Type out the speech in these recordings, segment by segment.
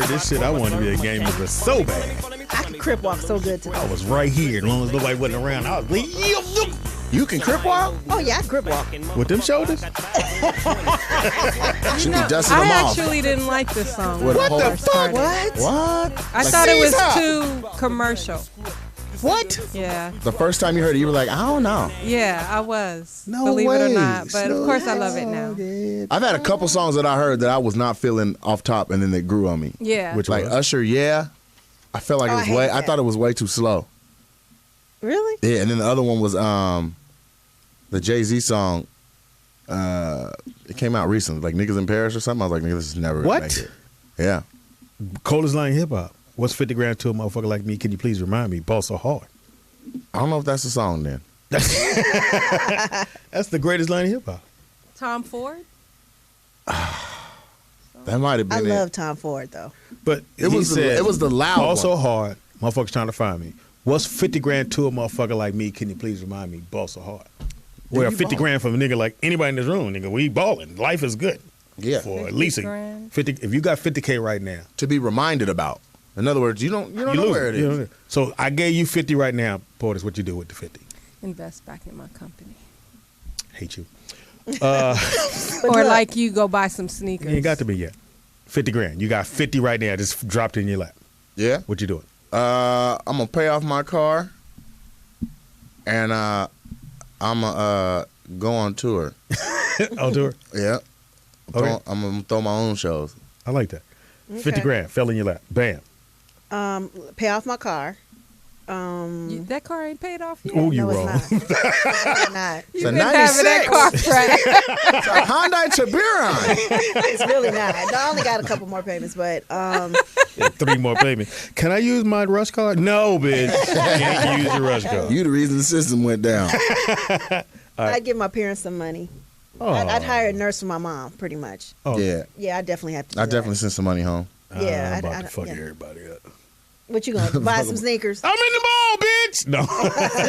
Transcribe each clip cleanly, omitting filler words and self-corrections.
this shit. I wanted to be a gang member so bad. I can crip walk so good today. I was right here. As long as nobody wasn't around, I was like, You can crip walk? Oh yeah, I crip walk. with them shoulders. Should be dusting I them off. actually didn't like this song. What when the it first fuck? started. What? What? I Like, thought it was Caesar! too commercial. What? Yeah, The first time you heard it, you were like, I don't know. yeah, I was. No believe it or way. not, but of course I love it now. I've had a couple songs that I heard that I was not feeling off top, and then they grew on me. Yeah. Which Like was? Usher, yeah. I felt like Oh, it I was hate way. I that. thought it was way too slow. Really? Yeah, and then the other one was the Jay-Z song. It came out recently, like Niggas in Paris or something. I was like, nigga, this is never gonna What? make it. Yeah. Coldest line in hip hop. What's 50 grand to a motherfucker like me? Can you please remind me? Ball so hard. I don't know if that's the song then. That's the greatest line in hip hop. Tom Ford. That might have I been it. love Tom Ford though. But It he was the- said, it was the loud Ball one. so hard, motherfuckers trying to find me. What's 50 grand to a motherfucker like me? Can you please remind me? Ball so hard. Well, you 50 ball? grand from a nigga like anybody in this room, nigga. We balling. Life is good. Yeah. For at 50 least grand. 50. If you got 50K right now, To be reminded about. In other words, you don't know lose where it You is. know, so I gave you 50 right now. Portis, what you do with the 50? Invest back in my company. Hate you. Or look- like you go buy some sneakers. You ain't got to be yet. 50 grand. You got 50 right now. Just dropped in your lap. Yeah. What you doing? I'm gonna pay off my car, and I'm gonna go on tour. On tour? Yeah. Okay. I'm gonna throw my own shows. I like that. 50 Okay. grand. Fell in your lap. Bam. Pay off my car. That car ain't paid off yet. Oh, you no, wrong. it's not. It's not. It's You've a been having that 96. car for It's a Hyundai Tiburon. It's really not. I only got a couple more payments, but 3 more payments. Can I use my rush card? No, bitch. Can't use your rush card. You the reason the system went down. I'd give my parents some money. Oh. I'd hire a nurse for my mom, pretty much. Oh. Yeah. Yeah, I definitely have to do I that. definitely sent some money home. Yeah, I'm about I- to fuck yeah. everybody up. What you gonna buy some sneakers? I'm in the mall, bitch. No.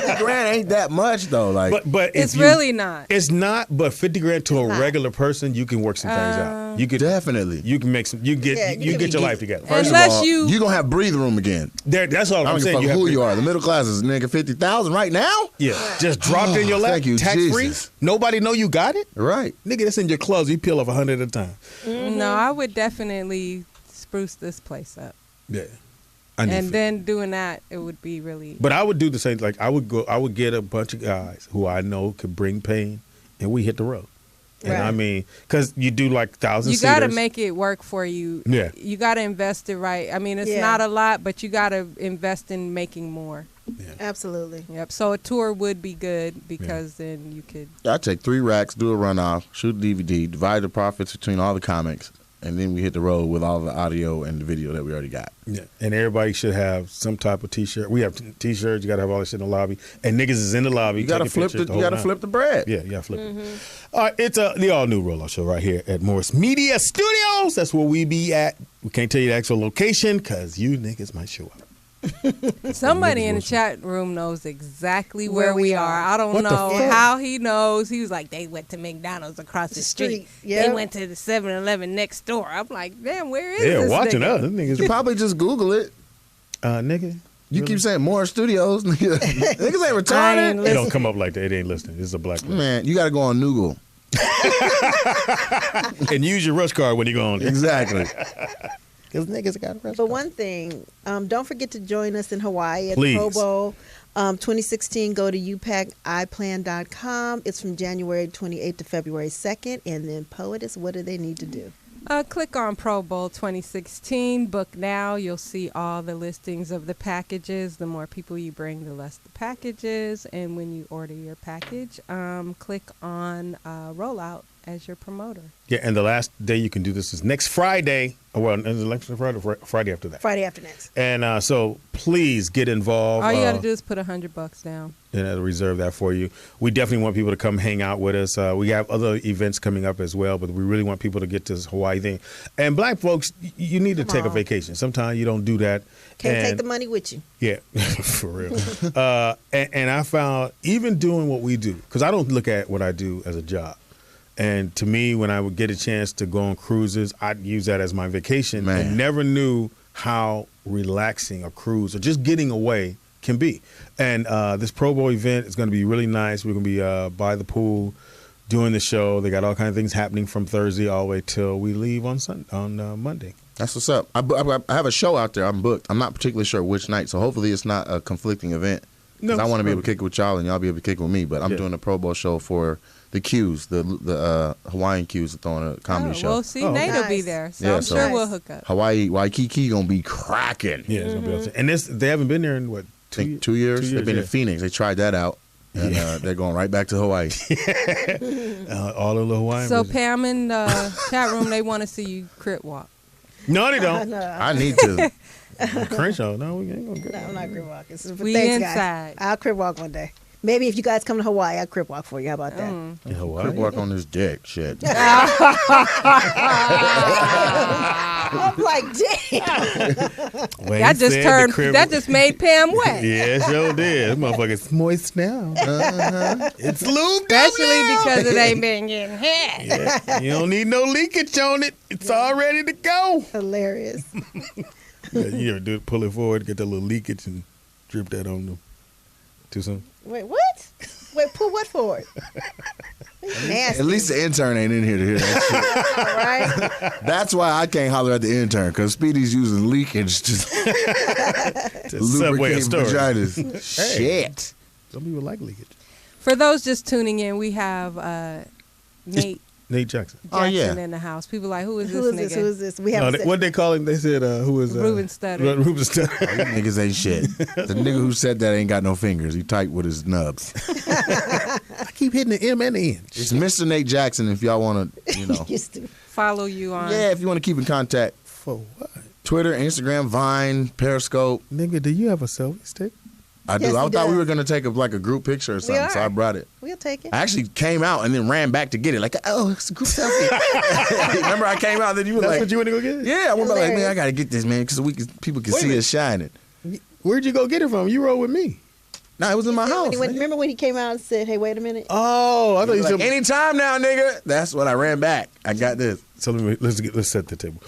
50 grand ain't that much though. Like, but It's if you- really not. It's not, but 50 grand to a not. regular person, you can work some things out. You could definitely. you can make some you get Yeah, you you get can your be- life together. First Unless of all, you- gonna have breathing room again. That's all I I'm don't give a saying. fuck You have who to- you are. The middle class is nigga 50,000 right now. Yeah, just dropped in your lap, Thank you, tax free. Jesus. Nobody know you got it. Right. Nigga, that's in your clothes. You peel off 100 at a time. No, I would definitely spruce this place up. Yeah, I need And fit. then doing that, it would be really. But I would do the same. Like I would get a bunch of guys who I know could bring pain, and we hit the road. And Right. I mean, because you do like 1,000. You got to seaters. make it work for you. Yeah. You got to invest it right. I mean, it's Yeah. not a lot, but you got to invest in making more. Absolutely. Yep. So a tour would be good because then you could. I take 3 racks, do a runoff, shoot a DVD, divide the profits between all the comics, and then we hit the road with all the audio and the video that we already got. Yeah, and everybody should have some type of T-shirt. We have T-shirts. You got to have all that shit in the lobby, and niggas is in the lobby. You gotta taking flip pictures the whole you gotta nine. flip the bread. Yeah, yeah, flip it. All right, it's the all new Rollout Show right here at Morris Media Studios. That's where we be at. We can't tell you the actual location because you niggas might show up. Somebody in the Niggas chat room knows exactly where we are. I don't What the know fuck? how he knows. He was like, they went to McDonald's across the street. Yeah. They went to the 7-Eleven next door. I'm like, damn, where is Yeah, this watching nigga? us. Them You niggas, probably just Google it. nigga. You keep saying more studios. Niggas ain't I ain't retarded. It don't come up like that. It ain't listening. This is a black man. Man, you gotta go on Noogle. And use your rush card when you go on there. Exactly. Because niggas got a rush But one thing, don't forget to join us in Hawaii at Please. the Pro Bowl 2016. Go to upaciplan.com. It's from January 28th to February 2nd. And then Poetess, what do they need to do? Click on Pro Bowl 2016. Book now. You'll see all the listings of the packages. The more people you bring, the less the packages. And when you order your package, click on Rollout as your promoter. Yeah, and the last day you can do this is next Friday. Well, is it next Friday or Friday after that? Friday after next. And so please get involved. All you got to do is put $100 down. And I'll reserve that for you. We definitely want people to come hang out with us. We have other events coming up as well, but we really want people to get to this Hawaii thing. And black folks, you need to take a on. vacation. Sometimes you don't do that. Can't And- take the money with you. Yeah, for real. And I found even doing what we do, because I don't look at what I do as a job. And to me, when I would get a chance to go on cruises, I'd use that as my vacation. Man. And never knew how relaxing a cruise or just getting away can be. And this Pro Bowl event is going to be really nice. We're going to be by the pool doing the show. They got all kinds of things happening from Thursday all the way till we leave on Monday. That's what's up. I have a show out there. I'm booked. I'm not particularly sure which night, so hopefully it's not a conflicting event. Because I want to be able to kick it with y'all and y'all be able to kick it with me. But I'm doing a Pro Bowl show for the Qs, the Hawaiian Qs are throwing a comedy show. Well, see, Nate will be there, so Yeah, I'm so- sure we'll hook up. Hawaii, Waikiki gonna be cracking. Yeah, it's gonna be awesome. And they haven't been there in what, I think 2 years. They've been in Phoenix. They tried that out, and they're going right back to Hawaii. All of the Hawaiian. So business. Pam in the chat room, they want to see you crit walk. No, they don't. I need to. Crenshaw, no, we ain't gonna get. No, I'm not crib walking. So We thanks, inside. guys. I'll crib walk one day. Maybe if you guys come to Hawaii, I'll crib walk for you. How about that? In Quick Hawaii. walk on this dick. Shit. I'm like, damn. When That he just said the turned. crib- That just made Pam wet. Yeah, it sure did. This motherfucker's moist now. It's lubed up Especially now. because it ain't been getting hit. Yeah, you don't need no leakage on it. It's all ready to go. Hilarious. Yeah, you ever pull it forward, get that little leakage, and drip that on them. Too soon. Wait, what? Wait, pull what forward? Nasty. At least the intern ain't in here to hear that shit. right? That's why I can't holler at the intern, because Speedy's using leakage to Subway lubricate story. vaginas. Shit. Some people like leakage. For those just tuning in, we have Nate Nate Jackson. Jackson Oh, yeah. in the house. People like, who is this Who is nigga? this? Who is this? We No, haven't what they call him? They said, who is Ruben Studdard. Ruben Studdard. You niggas ain't shit. The nigga who said that ain't got no fingers. He typed with his nubs. I keep hitting the M and the N. It's Mr. Nate Jackson if y'all want to, used to. Follow you on. Yeah, if you want to keep in contact. For what? Twitter, Instagram, Vine, Periscope. Nigga, do you have a selfie stick? I do. Yes, I he thought we does. were going to take a group picture or something, so are. I brought it. We'll take it. I actually came out and then ran back to get it. Like, oh, it's a group selfie. Remember I came out and then you were That's like, what you want to go get? yeah, I went back like, man, Hilarious. I got to get this, man, because people can Wait a see minute. us shining. Where'd you go get it from? You rode with me. No, it was in my house. Remember when he came out and said, "Hey, wait a minute"? Oh, I thought you Like, said. anytime now, nigga. That's what I ran back. I got this. So let's set the table.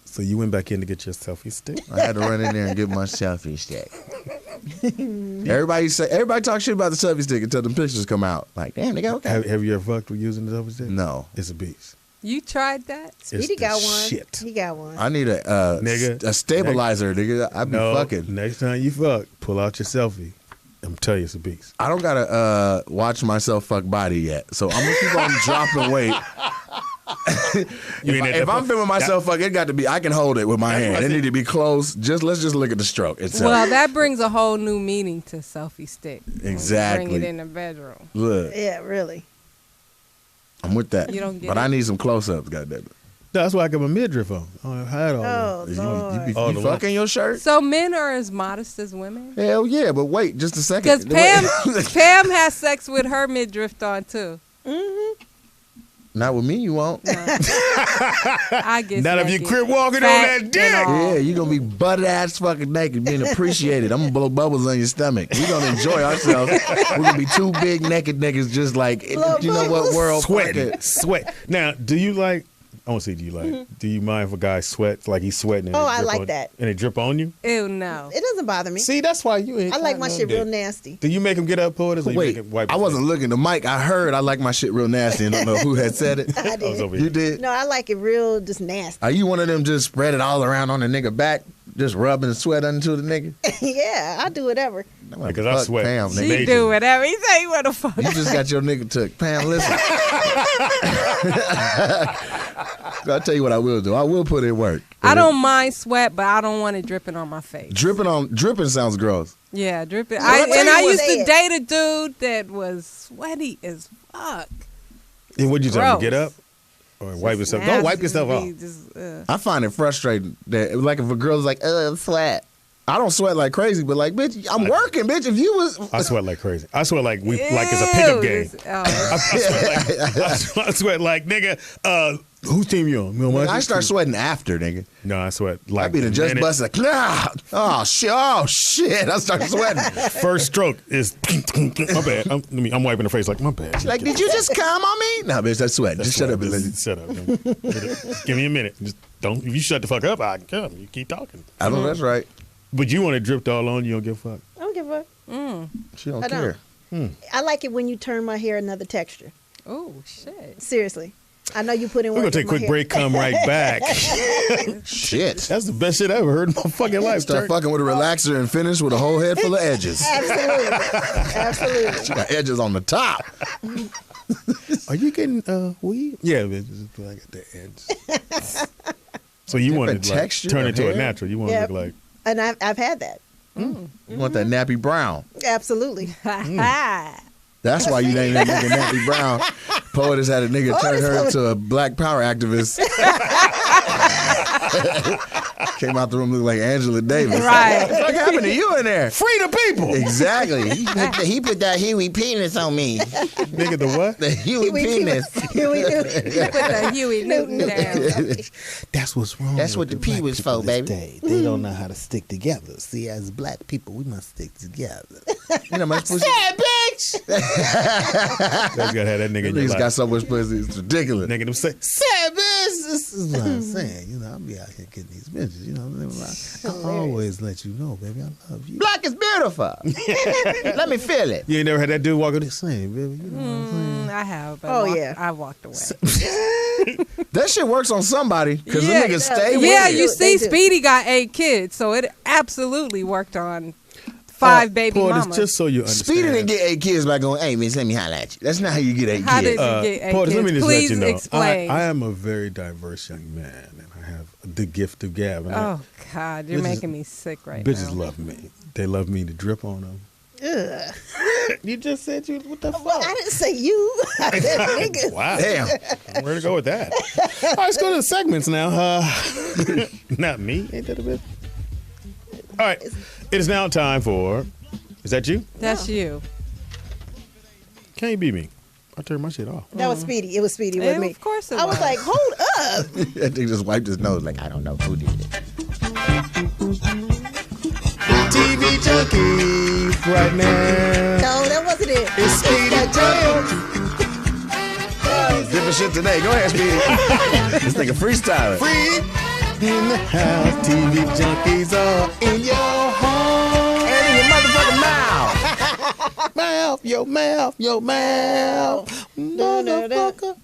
So you went back in to get your selfie stick. I had to run in there and get my selfie stick. Everybody talk shit about the selfie stick until the pictures come out. Like, damn, nigga, okay. Have you ever fucked with using the selfie stick? No. It's a beast. You tried that? Speedy the got one. shit. He got one. I need Nigga. a stabilizer, nigga. I be No, fucking. next time you fuck, pull out your selfie. I'm telling you, it's a beast. I don't gotta watch myself fuck body yet, so I'm gonna keep on dropping weight. If I'm filming myself fuck, it got to be. I can hold it with my hand. It need to be close. Let's just look at the stroke itself. Well, that brings a whole new meaning to selfie stick. Exactly. Bring it in the bedroom. Look, Yeah, really. I'm with that. You don't get but it? I need some close-ups. Goddamn it. That's why I got my midriff on. I had all Oh, that. Lord. You Oh, be the fucking your shirt? So men are as modest as women? Hell yeah, but wait just a second. Because Wait. Pam has sex with her midriff on too. Not with me, you won't. I guess. Not if you naked. crib walking Fat on that and dick. all. Yeah, you gonna be butt ass fucking naked, being appreciated. I'm gonna blow bubbles on your stomach. We gonna enjoy ourselves. We're gonna be two big naked niggas, just like you know what world Sweating. fucking- Sweat. Now, do you like? I want to see. Do you like? Do you mind if a guy sweats like he's sweating? And Oh, it I drip like on- that. And it drip on you. Ew, no. It doesn't bother me. See, that's why you ain't. I like got my no shit dick. real nasty. Do you make him get up, pull it? Or you Wait, make him wipe I his wasn't looking. The mic, I heard I like my shit real nasty and don't know who had said it. I I was did. over You here. did? No, I like it real, just nasty. Are you one of them just spread it all around on the nigga back, just rubbing the sweat into the nigga? Yeah, I do whatever. Because I Fuck sweat. Pam, She nigga. Major. do whatever. He say, what the fuck? You just got your nigga took. Pam, listen. I'll tell you what I will do. I will put in work. I don't mind sweat, but I don't want it dripping on my face. Dripping sounds gross. Yeah, dripping. Well, I'll tell And you I what used it to is. date a dude that was sweaty as fuck. And what'd you tell him? Gross. Get up or wipe yourself? Nasty. Don't wipe yourself Be off. just, I find it frustrating that like if a girl's like, sweat. I don't sweat like crazy, but like, bitch, I'm working, bitch. If you was I sweat like crazy. I sweat like it's a pickup game. Oh, I sweat like nigga. Whose team you on? You on my I team? start sweating after, nigga. No, I sweat. Like I be the the just minute- busted. Like, nah. Oh shit! I start sweating. First stroke is my bad. I'm wiping the face like my bad. Like, did you just come on me? Nah, bitch, that's sweating. Just shut up and let it. Shut up. Give me a minute. Just don't. If you shut the fuck up, I can come. You keep talking. I know that's right. But you want it dripped all on you, don't give a fuck. I don't give a fuck. She don't I don't. care. I like it when you turn my hair another texture. Oh shit. Seriously. I know you put in We're work. gonna take a with my quick hair. break, come right back. Shit. That's the best shit I ever heard in my fucking life. Start fucking with a relaxer and finish with a whole head full of edges. Absolutely. Absolutely. She got edges on the top. Are you getting weed? Yeah, bitch. I got the edge. So you want Different to like, texture turn of it to a hair? natural. You want Yep. to look like And I've had that. You want that nappy brown. Absolutely. That's why you named that nigga Nappy Brown. Poet has had a nigga turn her into a black power activist. Came out the room looking like Angela Davis. Right. What the fuck happened to you in there? free the people. Exactly. He put that Huey penis on me. Nigga, the what? The Huey penis. Here we do. Put the Huey Newton down. That's what's wrong. That's with what the P black was people for, this baby. day. They don't know how to stick together. See, as black people, we must stick together. You know, much pussy. That's gotta have that nigga in your Niggas life. got so much pussy, it's ridiculous. Nigga, them say, This is what I'm saying. You know, I'll be out here getting these bitches. You know, I always let you know, baby, I love you. Black is beautiful. Let me feel it. you ain't never had that dude walk up there. Same, baby. You know what I'm saying? I have. But Oh, yeah. I walked away. That shit works on somebody because Yeah. the niggas stay with Yeah, it. you They see, do. Speedy got 8 kids, so it absolutely worked on 5 baby Paul, mamas. it's just so you understand. Speedy didn't get 8 kids by going, hey, miss, let me holler at you. That's not how you get 8 How kids. did you get 8 Paul, kids? let me just Please let you know. explain. I am a very diverse young man, and I have the gift of gab. And Oh God, you're Bitches- making me sick right bitches now. love me. They love me to drip on them. Ugh. You just said you. What the fuck? Well, I didn't say you. I said niggas. Wow. Damn. Where to go with that? All right, let's go to the segments now. Not me. Ain't that a bit? All right. It is now time for. Is that you? That's you. Can't beat me. I turned my shit off. That was Speedy. It was Speedy with Yeah, me. of course it I was was. like, hold up. That nigga just wiped his nose like, I don't know who did it. TV junkie right now. No, that wasn't it. It's Speedy that Different shit today. Go ahead, Speedy. This nigga freestyling. Free in the house. TV junkies are in your home. And in your motherfucking mouth. Mouth, your mouth, your mouth. Motherfucker.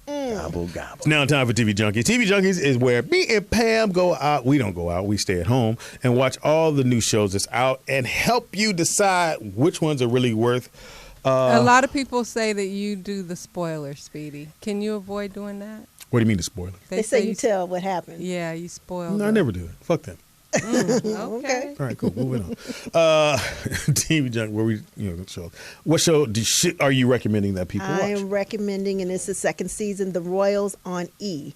Gobble, gobble. It's now time for TV Junkies. TV Junkies is where me and Pam go out. We don't go out. We stay at home and watch all the new shows that's out and help you decide which ones are really worth. A lot of people say that you do the spoilers, Speedy. Can you avoid doing that? What do you mean the spoiler? They say you tell what happened. Yeah, you spoil. No, I them. never do it. Fuck them. Okay. All right, cool. Moving on. TV Junkie, where we, show. What show are you recommending that people watch? I'm recommending, and it's the second season, The Royals on E.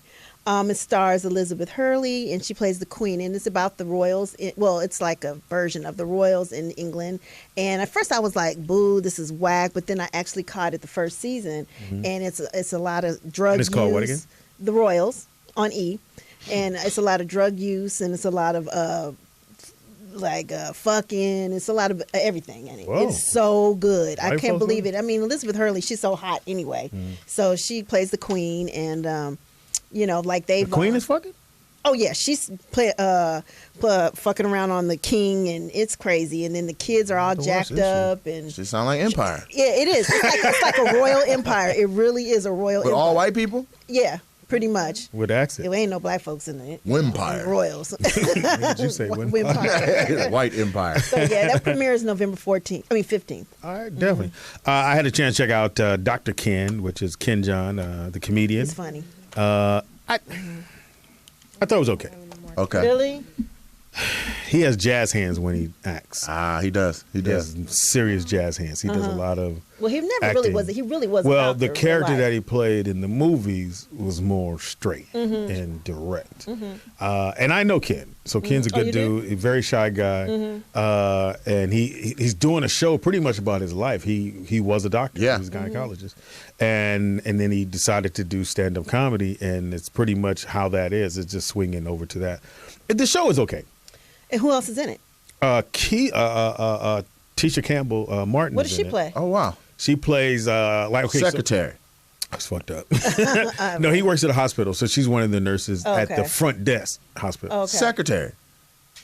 It stars Elizabeth Hurley, and she plays the Queen, and it's about the royals. It's like a version of the royals in England. And at first, I was like, "Boo, this is whack." But then I actually caught it the first season, and it's a lot of drug And it's use. called what again? The Royals on E, and it's a lot of drug use, and it's a lot of fucking. It's a lot of everything in it. Whoa. It's so good. I White can't folks believe love it. I mean, Elizabeth Hurley, she's so hot anyway. So she plays the Queen, and like The they've Queen is fucking? Oh yeah, she's fucking around on the king, and it's crazy. And then the kids are all watch jacked this shit. up, and She sound like Empire. yeah, it is. It's like a royal empire. It really is a royal With empire. all white people? Yeah, pretty much. With accent. There ain't no black folks in it. Wimpire. Royals. What did you say? When? Wimpire. White Empire. So yeah, that premieres November 15th. All right, definitely. I had a chance to check out Dr. Ken, which is Ken John, the comedian. It's funny. I thought it was okay. Okay. Really? he has jazz hands when he acts. He does. He He has does. serious jazz hands. He does a lot of. Well, he never acting. really was. He really was. Well, the character that he played in the movies was more straight Mm-hmm. and direct. And I know Ken, so Ken's a good you dude, a very shy guy, and he's doing a show pretty much about his life. He was a doctor, Yeah. he was a gynecologist, and then he decided to do stand up comedy, and it's pretty much how that is. It's just swinging over to that. The show is okay. And who else is in it? Tisha Campbell Martin. What is does in she it. play? Oh wow. She plays Secretary. That's fucked up. No, he works at a hospital, so she's one of the nurses at the Okay. front desk hospital. Okay. Secretary.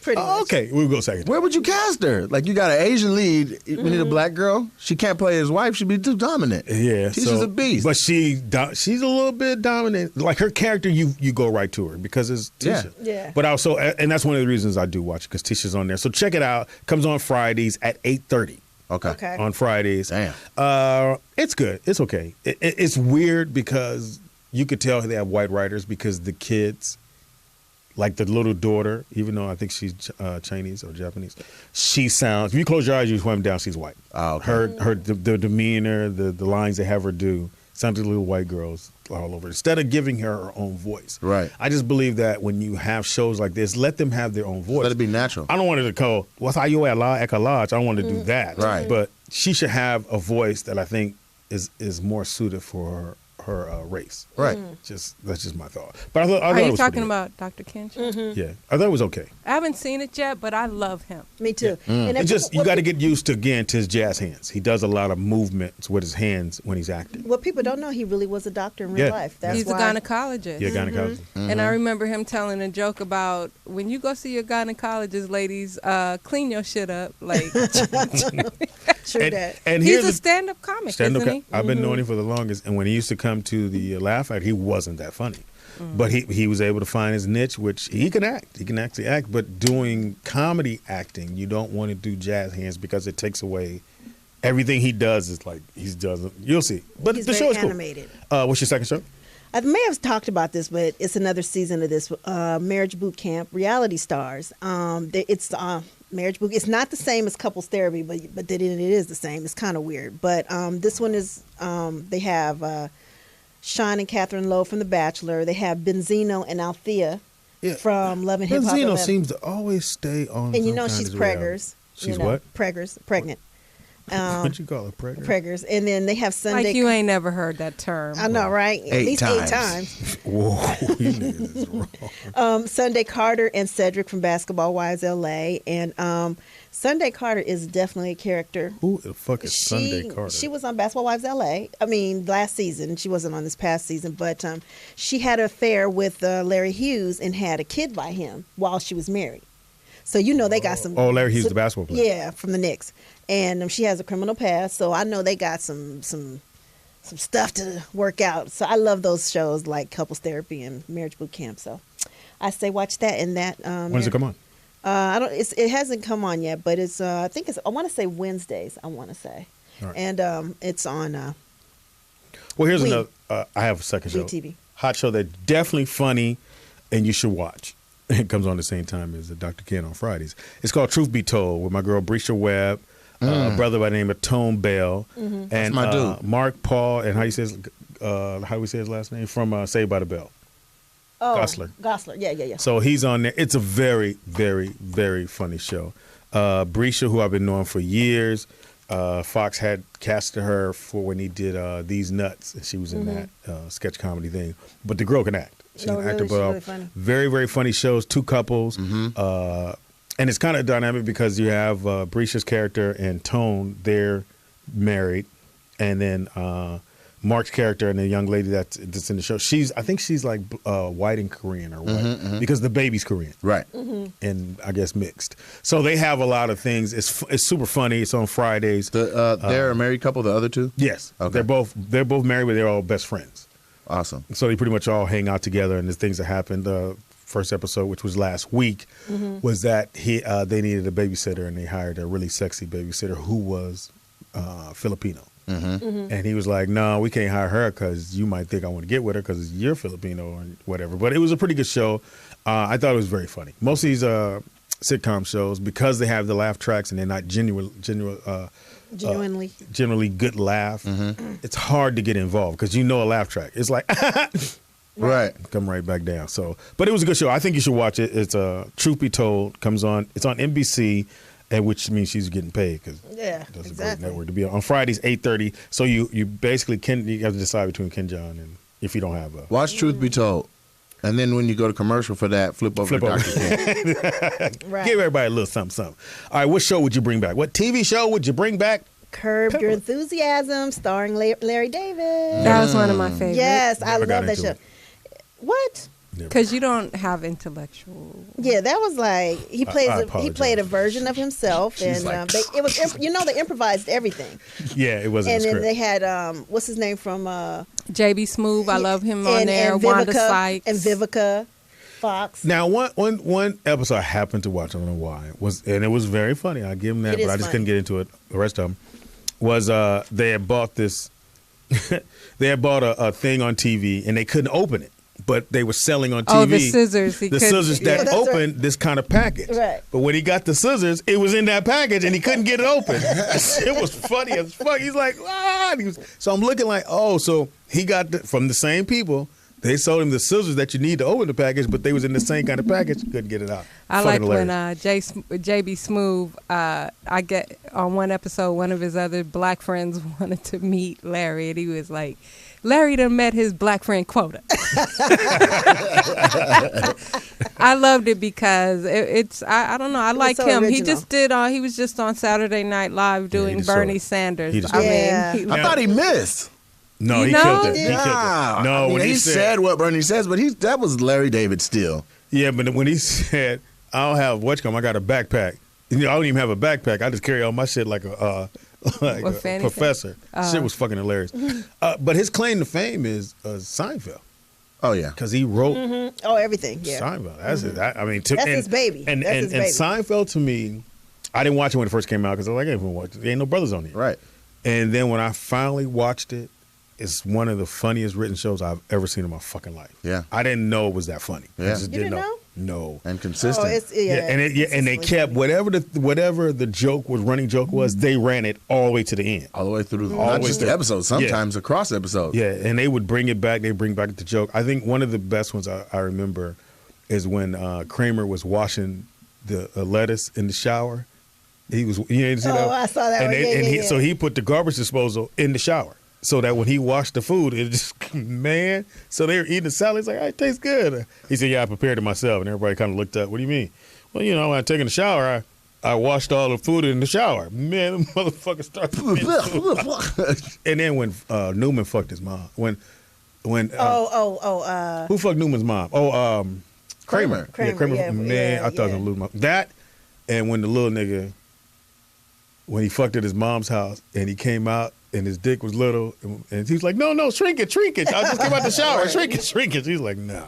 Pretty much. Okay, we'll go second. Where would you cast her? Like you got an Asian lead. We need a black girl. She can't play his wife. She'd be too dominant. Yeah, Tisha's a beast. but she's a little bit dominant. Like her character, you go right to her because it's Tisha. Yeah. But also, and that's one of the reasons I do watch it because Tisha's on there. So check it out. Comes on Fridays at 8:30. Okay. On Fridays. Damn. It's good. It's okay. It's weird because you could tell they have white writers because the kids, like the little daughter, even though I think she's Chinese or Japanese, she sounds. If you close your eyes, you swim down. She's white. Oh, okay. Her the demeanor, the lines they have her do sounds like little white girls all over. Instead of giving her own voice. Right. I just believe that when you have shows like this, let them have their own voice. Let it be natural. I don't want it to call, what's how you at a lodge? I don't want to do that. Right. But she should have a voice that I think is more suited for her race. Right. That's just my thought. But I thought Are it you was talking pretty about Dr. Kenshin? Mm-hmm. good. Yeah. I thought it was okay. I haven't seen it yet, but I love him. Me too. Mm. And It just you got to get used to his jazz hands. He does a lot of movements with his hands when he's acting. What people don't know, he really was a doctor in real Yeah. life. That's He's why. a gynecologist. Yeah, gynecologist. And I remember him telling a joke about when you go see your gynecologist, ladies, clean your shit up. Like True that. And he's here's a the stand-up comic, stand-up. isn't he? I've been knowing him for the longest, and when he used to come to the Laugh Act, he wasn't that funny. But he was able to find his niche, which he can act. He can actually act. But doing comedy acting, you don't want to do jazz hands because it takes away everything he does. Is like he doesn't. You'll see. But He's the very show is cool. animated. What's your second show? I may have talked about this, but it's another season of this Marriage Boot Camp Reality Stars. It's Marriage Boot. It's not the same as Couples Therapy, but it is the same. It's kind of weird. But this one is they have Sean and Catherine Lowe from The Bachelor. They have Benzino and Althea from Love and Hip Hop. Benzino seems to always stay on. And you some know kind she's of reality. preggers. She's what? Pregnant. What'd you call her? Preggers? Preggers. And then they have Sunday. Like you ain't never heard that term. I know, right? At 8 least times. 8 times. Whoa, you niggas is wrong. Sunday Carter and Cedric from Basketball Wives LA. And Sunday Carter is definitely a character. Who the fuck is Sunday Carter? She was on Basketball Wives LA. I mean, last season. She wasn't on this past season. But she had an affair with Larry Hughes and had a kid by him while she was married. So you know they got some. Oh, Larry Hughes, the basketball player. Yeah, from the Knicks, and she has a criminal past. So I know they got some stuff to work out. So I love those shows like Couples Therapy and Marriage Boot Camp. So I say watch that and that. When does it come on? I don't. It hasn't come on yet, but it's. I think it's. I want to say Wednesdays. I want to say, All right. and it's on. Well, here's We. another. I have a second show. WeTV. Hot show that's definitely funny, and you should watch. It comes on the same time as Dr. Ken on Fridays. It's called Truth Be Told with my girl Brisha Webb, a brother by the name of Tone Bell, and my dude. Mark Paul, and how do we say his last name from Saved by the Bell. Oh, Gosler. Gosler. Yeah. So he's on there. It's a very, very, very funny show. Brisha, who I've been knowing for years, Fox had casted her for when he did These Nuts, and she was in that sketch comedy thing. But the girl can act. She's No, an really, actor, she's but really funny. very, very funny shows. 2 couples, and it's kind of dynamic because you have Brisha's character and Tone. They're married, and then Mark's character and the young lady that's in the show. I think she's like white and Korean or white because the baby's Korean. Right. And I guess mixed. So they have a lot of things. It's super funny. It's on Fridays. They're a married couple. The other two. Yes. Okay. They're both married, but they're all best friends. Awesome. So they pretty much all hang out together. And there's things that happened. First episode, which was last week, was that they needed a babysitter, and they hired a really sexy babysitter who was Filipino. And he was like, "No, we can't hire her because you might think I want to get with her because you're Filipino or whatever." But it was a pretty good show. I thought it was very funny. Most of these sitcom shows, because they have the laugh tracks and they're not Genuinely. generally good laugh, Mm-hmm. it's hard to get involved because you know a laugh track. It's like Right. come right back down. So, but it was a good show. I think you should watch it. It's Truth Be Told comes on. It's on NBC, and which means she's getting paid because Yeah, that's a great exactly. network to be on Fridays 8:30. So you basically you have to decide between Ken John and if you don't have a Watch Truth Be Told. And then when you go to commercial for that, flip over to Dr. Ken. Right. give everybody a little something. All right, what show would you bring back? What TV show would you bring back? Curb Your Enthusiasm, starring Larry David. That was one of my favorites. Yes, I Never got love that into show. it. What? Because you don't have intellectual. Yeah, that was like he I played apologize. a version of himself, and like, it was they improvised everything. Yeah, it wasn't And a then script. they had what's his name from JB Smooth, I love him on and, there. and Wanda Vivica, Sykes. and Vivica Fox. Now, one episode I happened to watch, I don't know why, and it was very funny. I give them that, It but is I just funny. couldn't get into it. The rest of them was they had bought this, they had bought a thing on TV and they couldn't open it, but they were selling on TV. Oh, the scissors. He The couldn't- scissors Yeah, that that's opened right. this kind of package. Right. But when he got the scissors, it was in that package and he couldn't get it open. It was funny as fuck. He's like, ah. And so I'm looking like, oh, so he got from the same people. They sold him the scissors that you need to open the package, but they was in the same kind of package. Couldn't get it out. I Fucking like when hilarious. JB Smooth, I get on one episode, one of his other black friends wanted to meet Larry, and he was like, Larry done met his black friend quota. I loved it because I don't know, I like so him. He original. just he was just on Saturday Night Live doing just Bernie saw it. Sanders. He just I saw it. Yeah. mean, I thought he missed. No, You he know? killed it. He Yeah. killed it. No, I mean, when he said said what Bernie says, but that was Larry David still. yeah, but when he said, I don't have whatcom, I got a backpack. You know, I don't even have a backpack. I just carry all my shit like a like What a Fanny professor. Shit was fucking hilarious. But his claim to fame is Seinfeld Oh, yeah. because he wrote Oh, everything. Yeah. Seinfeld. That's it. I mean, That's his baby. And That's and, his and baby. Seinfeld to me, I didn't watch it when it first came out because I was like, I ain't gonna watch it. There ain't no brothers on here. Right. And then when I finally watched it, it's one of the funniest written shows I've ever seen in my fucking life. Yeah. I didn't know it was that funny. I Yeah. just You didn't know? No. And Oh, consistent. it's And they it's kept whatever the joke was, running joke was, they ran it all the way to the end. all the way through, All not the way just the through. episodes, sometimes across episodes. Yeah, and they would bring it back. They bring back the joke. I think one of the best ones I remember is when Kramer was washing the lettuce in the shower. He was, you didn't see that? Oh, I saw that And, one. Yeah, and yeah, he, yeah. so he put the garbage disposal in the shower so that when he washed the food, it just, man. So they were eating the salad. He's like, "Oh, it tastes good." He said, "Yeah, I prepared it myself." And everybody kind of looked up. What do you mean? Well, you know, when I taking a shower, I washed all the food in the shower. Man, the motherfucker started. And then when Newman fucked his mom, when who fucked Newman's mom? Oh, Kramer. Kramer, Kramer. yeah, Man, I thought I was yeah. gonna lose my that. And when the little nigga, when he fucked at his mom's house and he came out and his dick was little and he was like, no, shrink it. I just came out the shower, shrink it. He's like, no.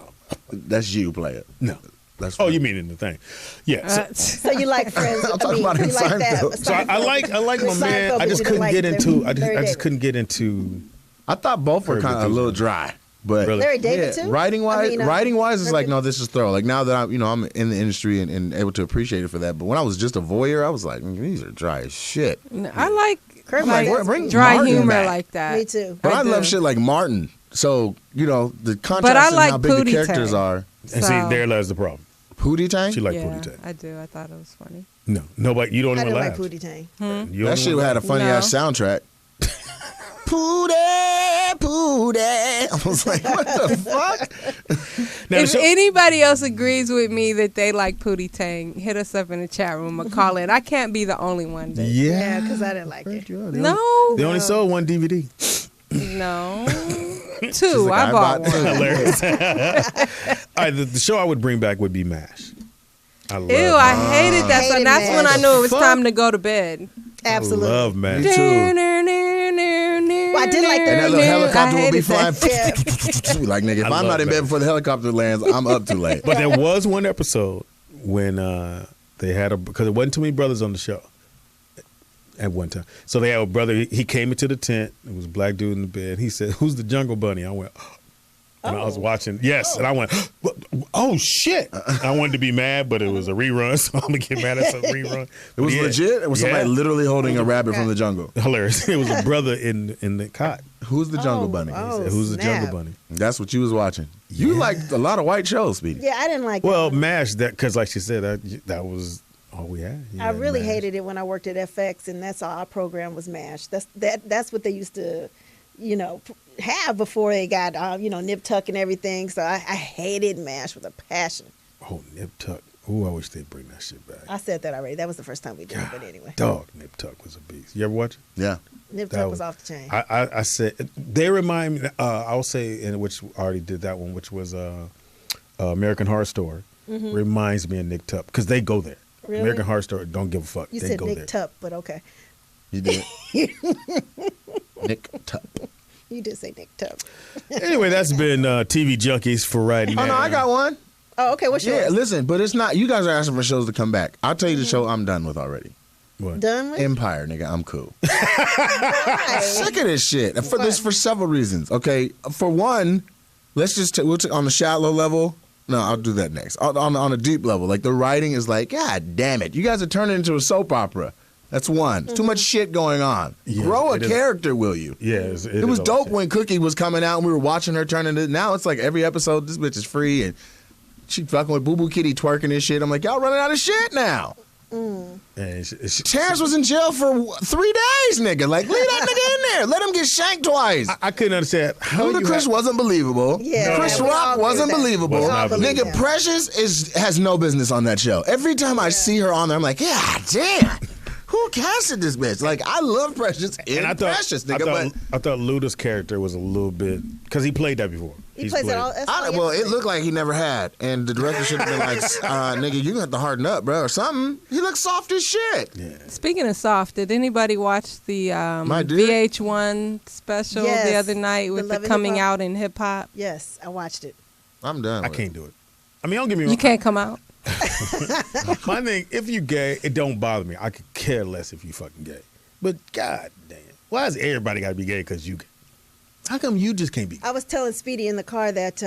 That's you, player. No. That's Oh, fine. you mean in the thing? Yeah. So, So you like Friends? I'm talking about you in like that? Seinfeld. so I like my Seinfeld, man. I but just you couldn't didn't get like into. I Larry just David. couldn't get into. I thought both were Curb kind of a Your little Enthusiasm. dry, but Really? Larry David too. writing wise, I mean, is like, no, this is thorough. Like now that I'm in the industry and able to appreciate it for that. But when I was just a voyeur, I was like, these are dry as shit. I like, Curb like Your bring dry Martin humor back. like that. Me too. But I, do. love shit like Martin. So the contrast But I in like how big the Pootie characters Tang. are. And see, So- there lies the problem. Pootie Tang. She liked Yeah, Pootie Tang. I do. I thought it was funny. No, nobody. You don't I even didn't like laugh. Pootie Tang. You That don't shit even had a laugh. funny ass soundtrack. Pootie. I was like, what the fuck? Now, If so- anybody else agrees with me that they like Pootie Tang, hit us up in the chat room or call in. I can't be the only one. That, Yeah, because I didn't like it. No, They only sold one DVD. no, two. like, I I bought bought one. Hilarious. All right, the show I would bring back would be MASH. I love. Ew, I hated that. So Hated that's when I MASH. knew it was Fuck? time to go to bed. Absolutely. I love MASH. Me too. Well, I did like And that little helicopter will be flying. Yeah. Like, nigga, if I I'm love not in that. bed before the helicopter lands, I'm up too late. But there was one episode when they had because there wasn't too many brothers on the show at one time. So they had a brother. He came into the tent. It was a black dude in the bed. He said, "Who's the Jungle Bunny?" I went, and I was watching. Yes, and I went, Oh shit! I wanted to be mad, but it was a rerun, so I'm gonna get mad at some rerun. It was legit. It was somebody literally holding a rabbit from the jungle. Hilarious. It was a brother in the cot. Who's the Jungle Bunny? oh. Who's the snap. Jungle Bunny? That's what you was watching. You liked a lot of white shows, Speedy. Yeah, I didn't like Well, that one. MASH, that because like she said, that was all we had. You I had really MASH. hated it when I worked at FX, and that's all our program was MASH. That's what they used to, have before they got Nip Tuck and everything. So I hated MASH with a passion. Oh, Nip Tuck. Ooh, I wish they'd bring that shit back. I said that already. That was the first time we did it, but anyway. Dog, Nip Tuck was a beast. You ever watch it? Yeah. Nip That Tuck was- was off the chain. I said they remind me. I'll say, in which I already did that one, which was American Horror Story. Reminds me of Nick Tuck because they go there. Really? American Horror Story don't give a fuck. You they said go Nick there. Tuck, but okay. You did. Nick Tuck. You did say Nick Tuck. Anyway, that's been TV Junkies for right now. Oh, no, I got one. Oh, okay. What's Yeah, yours? listen, but it's not. You guys are asking for shows to come back. I'll tell you the show I'm done with already. What? Done with? Empire, nigga, I'm cool. Why? Sick of this shit. For several reasons. Okay, for one, let's just we'll on the shallow level. No, I'll do that next. On a deep level, like the writing is like, God damn it, you guys are turning it into a soap opera. That's one. It's too much shit going on. Yeah, Grow a it is. character, will you? Yeah, It was dope when Cookie was coming out and we were watching her turn into. Now it's like every episode, this bitch is free and she fucking with Boo Boo Kitty twerking and shit. I'm like, y'all running out of shit now. Terrence was in jail for 3 days, nigga. Like, leave that nigga in there. Let him get shanked twice. I couldn't understand how you Ludacris wasn't believable. Yeah, Chris we all Rock agree wasn't with that. believable. We all believe Nigga, that. Precious has no business on that show. Every time I see her on there, I'm like, God damn. Who casted this bitch? Like, I love Precious And I thought, Precious, nigga, I thought Luda's character was a little bit because he played that before. He He's plays it played- all. That's all he well, has to it say. looked like he never had, and the director should have been like, "Nigga, you gonna have to harden up, bro, or something." He looks soft as shit. Speaking of soft, did anybody watch the My dude? VH1 special the Yes, other night the with Love the and coming Hip Hop. out in hip hop? Yes, I watched it. I'm done. I with can't do it. I mean, don't get me wrong. You can't come out. My thing, if you gay, it don't bother me. I could care less if you fucking gay. But god damn, why does everybody got to be gay because you gay? How come you just can't be gay? I was telling Speedy in the car that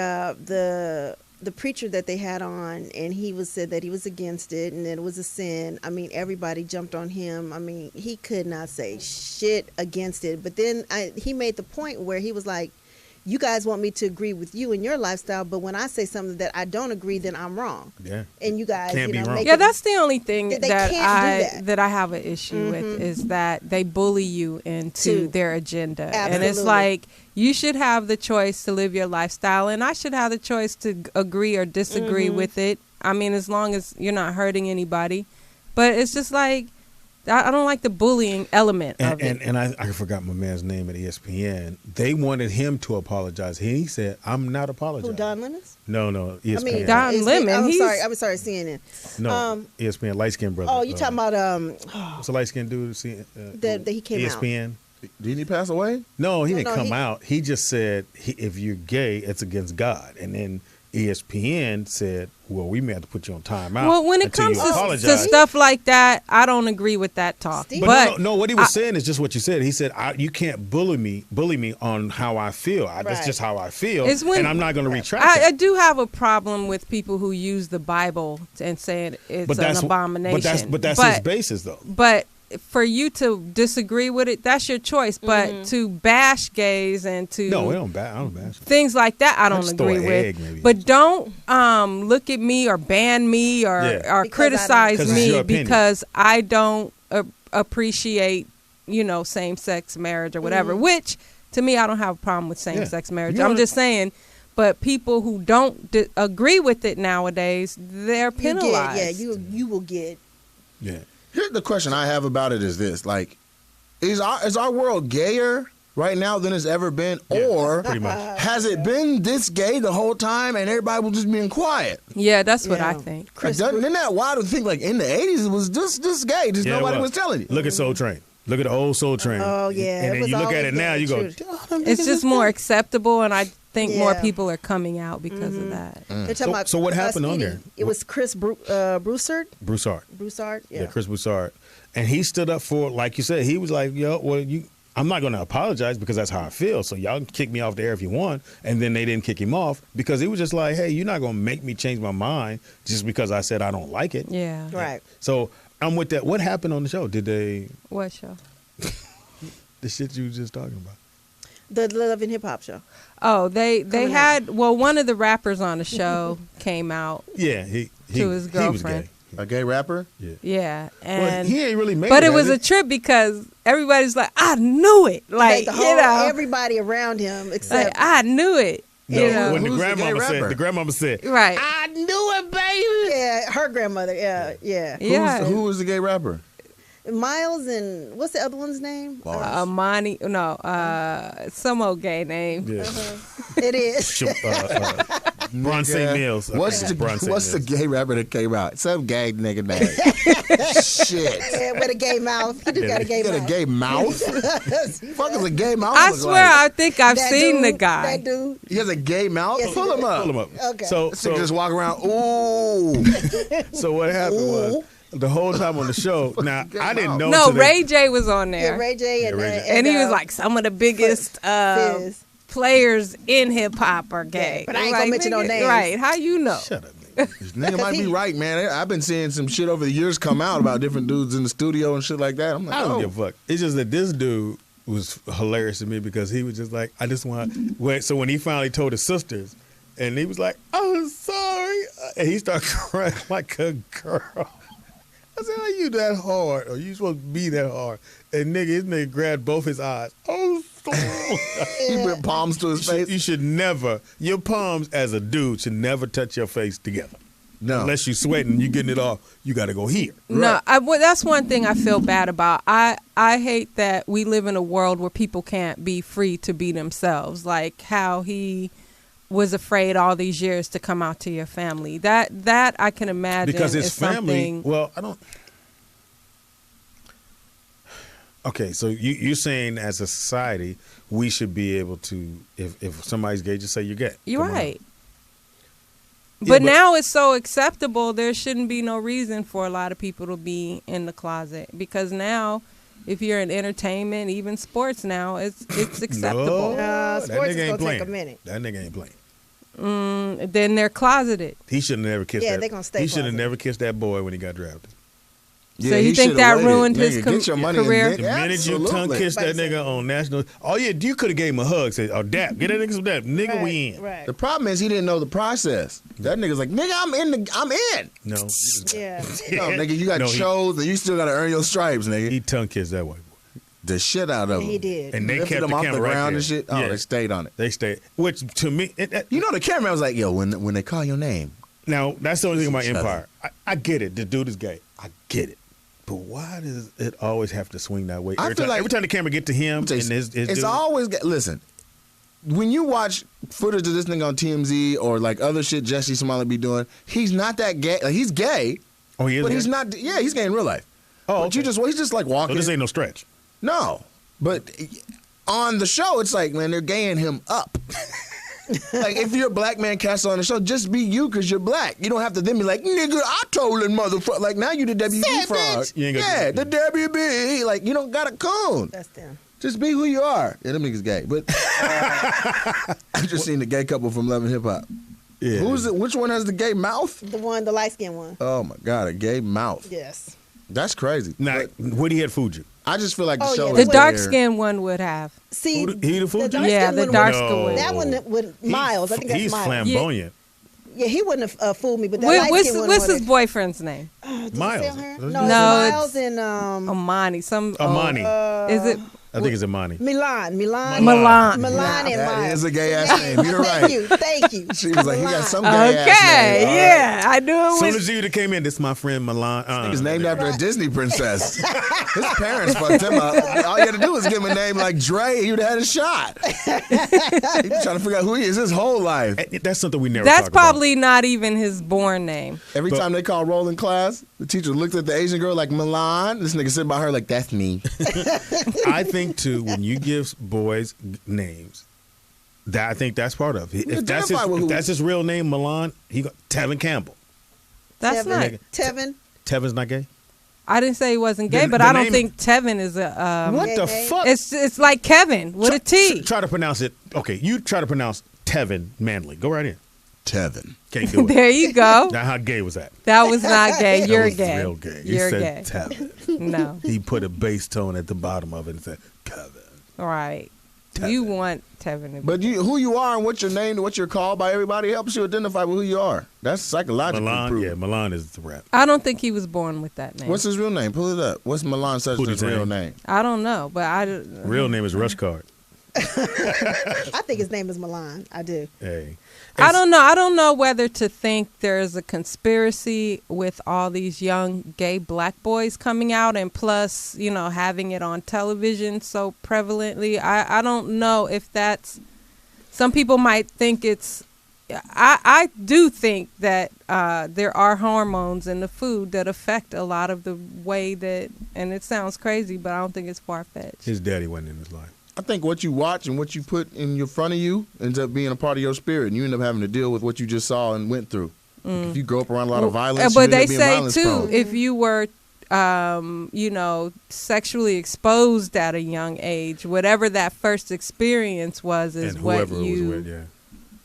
the preacher that they had on, and he said that he was against it and that it was a sin. I mean, everybody jumped on him. I mean, he could not say shit against it. But then he made the point where he was like, you guys want me to agree with you and your lifestyle, but when I say something that I don't agree, then I'm wrong. Yeah. And you guys, Can't be wrong. make Yeah, it- that's the only thing They that can't do that. I have an issue with is that they bully you into Too. their agenda. And it's Absolutely. like you should have the choice to live your lifestyle and I should have the choice to agree or disagree with it. I mean, as long as you're not hurting anybody. But it's just like I don't like the bullying element of it. And I forgot my man's name at ESPN. They wanted him to apologize. He said, "I'm not apologizing." Who, Don Lemons? No, ESPN. I mean, Don is it- Lemon, I'm he's- sorry, CNN. No, ESPN, light skinned brother. Oh, you talking about what's a light skinned dude? That he came out. ESPN. Didn't he pass away? No, he didn't no, come he- out. He just said, if you're gay, it's against God. And then ESPN said, well, we may have to put you on timeout. Well, when it until comes you to apologize. stuff like that, I don't agree with that talk. Steve- But no, what he was saying is just what you said. He said, you can't bully me on how I feel. That's Right. just how I feel, It's when- and I'm not going to retract I it. do have a problem with people who use the Bible and saying it's an abomination. But that's his basis, though. But for you to disagree with it, that's your choice. But to bash gays and to No, I don't bash. things like that, I don't just throw agree an with. egg, maybe. But don't look at me or ban me or Yeah. Because I don't- criticize 'Cause it's me your opinion. because I don't appreciate same-sex marriage or whatever. Which to me, I don't have a problem with same-sex marriage. You I'm wanna- just saying. But people who don't agree with it nowadays, they're You penalized. get, you will get. Yeah. Here's the question I have about it is this: like, is our world gayer right now than it's ever been, or pretty much. has it been this gay the whole time and everybody was just being quiet? Yeah, that's what Yeah. I think. Like, isn't that wild to think? Like in the '80s, it was just gay, just Yeah, it nobody was telling you. Look at Soul Train. Look at the old Soul Train. Oh, yeah, it And then was you look at always it now, gay, you go, true. It's just more acceptable, and I think more Yeah. people are coming out because of that. They're talking about, so what happened on Speedy. there? It was Chris Broussard. Broussard. Broussard. Yeah, Chris Broussard. And he stood up for, like you said, he was like, yo, well, I'm not going to apologize because that's how I feel. So y'all can kick me off the air if you want. And then they didn't kick him off because it was just like, hey, you're not going to make me change my mind just because I said I don't like it. Yeah. Right. So I'm with that. What happened on the show? Did they, What show? the shit you was just talking about? The Love and Hip Hop show. Oh, they Coming had, well, one of the rappers on the show came out. Yeah, he To his He was girlfriend. gay. A gay rapper? Yeah. Yeah. Well, And he ain't really made but it has was he? a trip because everybody's like, I knew it. Like, the you whole, know, everybody around him like, except I knew it. No, You know? when Who's the gay rapper? the grandmama said, Right. I knew it, baby. yeah, her grandmother. Yeah, yeah. Yeah. Who was the gay rapper? Miles and what's the other one's name? Bars. Amani, no, some old gay name. Yeah. It is. Bron St. Mills. What's Okay, Bron St. the Mills. gay rapper that came out? Some gay nigga name. Shit. Yeah, with a gay mouth. He do got a gay You got a mouth. gay mouth? Fuck is a gay mouth? I look swear, like? I think I've That seen the dude, guy. That dude. He has a gay mouth? Yes, he Pull him does. up. Pull him up. Okay. So, This nigga just walk around. Ooh. so what happened was the whole time on the show. Now I didn't know. No, till they- Ray J was on Yeah, there. Ray J and, Ray J. And he was like, some of the biggest Fizz. players in hip hop are gay. but I ain't gonna Like, mention no nigga, names. Right. How you know? Shut up, nigga. This nigga might be right, man. I've been seeing some shit over the years come out about different dudes in the studio and shit like that. I'm like, I don't oh. give a fuck. It's just that this dude was hilarious to me because he was just like, I just want. So when he finally told his sisters, and he was like, I'm sorry, and he started crying like a girl. I said, "Are you that hard? Or you supposed to be that hard?" And his nigga grabbed both his eyes. Oh, He put palms to his face. you should never. Your palms as a dude should never touch your face together. No. Unless you sweating, you getting it off. You got to go here. No, that's one thing I feel bad about. I hate that we live in a world where people can't be free to be themselves. Like how he was afraid all these years to come out to your family. That I can imagine Because his is family. something. Well, I don't. Okay, so you're saying as a society we should be able to, if somebody's gay, just say you're gay. You're Come on. right. Yeah, But now it's so acceptable. There shouldn't be no reason for a lot of people to be in the closet because now, if you're in entertainment, even sports now, it's acceptable. No, Sports that is nigga ain't gonna playing. take a minute. That nigga ain't playing. Then they're closeted. He should have never kissed Yeah, that. they gonna stay He should have closeted. never kissed that boy when he got drafted. So you he think shoulda that waited. ruined his Nigga, get your money career? and The minute you tongue Absolutely. kissed that nigga on national, oh yeah, you could have gave him a hug. Say, oh dap, get that nigga some dap, nigga, Right, we in. Right. The problem is he didn't know the process. That nigga's like, nigga, I'm in. No, you just- Yeah. No, nigga, you got No, shows and you still got to earn your stripes, nigga. he tongue kissed that white boy, The shit out of him. He did. and they Lifted kept him the off camera the right ground there. and shit. Oh, Yeah. they stayed on it. They stayed, which to me, You know, the camera was like, yo, when they call your name, now that's the only thing about Each other. Empire. I get it. The dude is gay. I get it. But why does it always have to swing that way? I feel like- every time the camera get to him and his it's dude, always listen. When you watch footage of this nigga on TMZ or like other shit Jesse Smiley be doing, he's not that gay. Like, he's gay, oh, he is but gay? he's not. Yeah, he's gay in real life. Oh, But okay. he's just like So walking. this ain't no stretch. No, but on the show, it's like, man, they're gaying him up. Like, if you're a black man cast on the show, just be you because you're black. You don't have to then be like, nigga, I told him, motherfucker. Like, now you the WB frog. You ain't got Yeah, to- the WB. Like, you don't got a coon. That's them. Just be who you are. Yeah, them niggas gay. But I just seen the gay couple from Love and Hip Hop. Yeah. Who's it? Which one has the gay mouth? The light skinned one. Oh, my God, a gay mouth. Yes. That's crazy. Now, But what he had Fuji? I just feel like the Oh, show yeah, is The Wait. dark there. skinned one would have. See, He the Fuji? dark-skinned Yeah, the one dark would- skin one. That one with Miles. I think that's he's Miles. flamboyant. Yeah, he wouldn't have fooled me, but that light What's skinned one what's his would've- boyfriend's name? Did he Miles. say on her? No, No, No, it's it's- Miles and Amani. Amani. Is it I think it's Amani. Milan. Milan? And That Miles. is a gay ass name. You're Thank right. you. Thank you. She was like, he got some gay Okay, ass name. yeah, I knew As it soon was. as you came in, this is my friend Milan. He's named after a Disney princess. His parents fucked him up. All you had to do was give him a name like Dre, you'd have had a shot. He was trying to figure out who he is his whole life. That's something we never. That's talk about. probably not even his born name. Every time they call roll in class, the teacher looked at the Asian girl like Milan. This nigga sitting by her like, that's me. I think too, when you give boys names, that I think that's part of it. If that's identify with who- if that's his real name, Milan, he got Tevin Campbell. That's Tevin. not. Tevin. Tevin's not gay. I didn't say he wasn't gay, but the I don't name- think Tevin is a. What the Gay? fuck? It's like Kevin with a T. Try to pronounce it. Okay, you try to pronounce Tevin Manley. Go right in. Tevin. Can't do it. There you go. Now, how gay was that? That was not gay. That You're was gay. real gay. He You're said gay. Tevin. No. He put a bass tone at the bottom of it and said, Kevin. Right. Tevin. You want Tevin to be. But who you are and what your name and what you're called by everybody helps you identify with who you are. That's psychologically Milan, proven. yeah, Milan is the rap. I don't think he was born with that name. What's his real name? Pull it up. What's Milan Sutton's Pootie real Tang. name? I don't know, but Real name is Rush Card. I think his name is Milan. I do. Hey. I don't know. I don't know whether to think there's a conspiracy with all these young gay black boys coming out, and plus, having it on television so prevalently. I don't know if that's. Some people might think it's. I do think that there are hormones in the food that affect a lot of the way that, and it sounds crazy, but I don't think it's far fetched. His daddy wasn't in his life. I think what you watch and what you put in your front of you ends up being a part of your spirit, and you end up having to deal with what you just saw and went through. If you grow up around a lot of violence, you But end they up being say violence too, prone. if you were, sexually exposed at a young age, whatever that first experience was, is And what whoever you was with, yeah.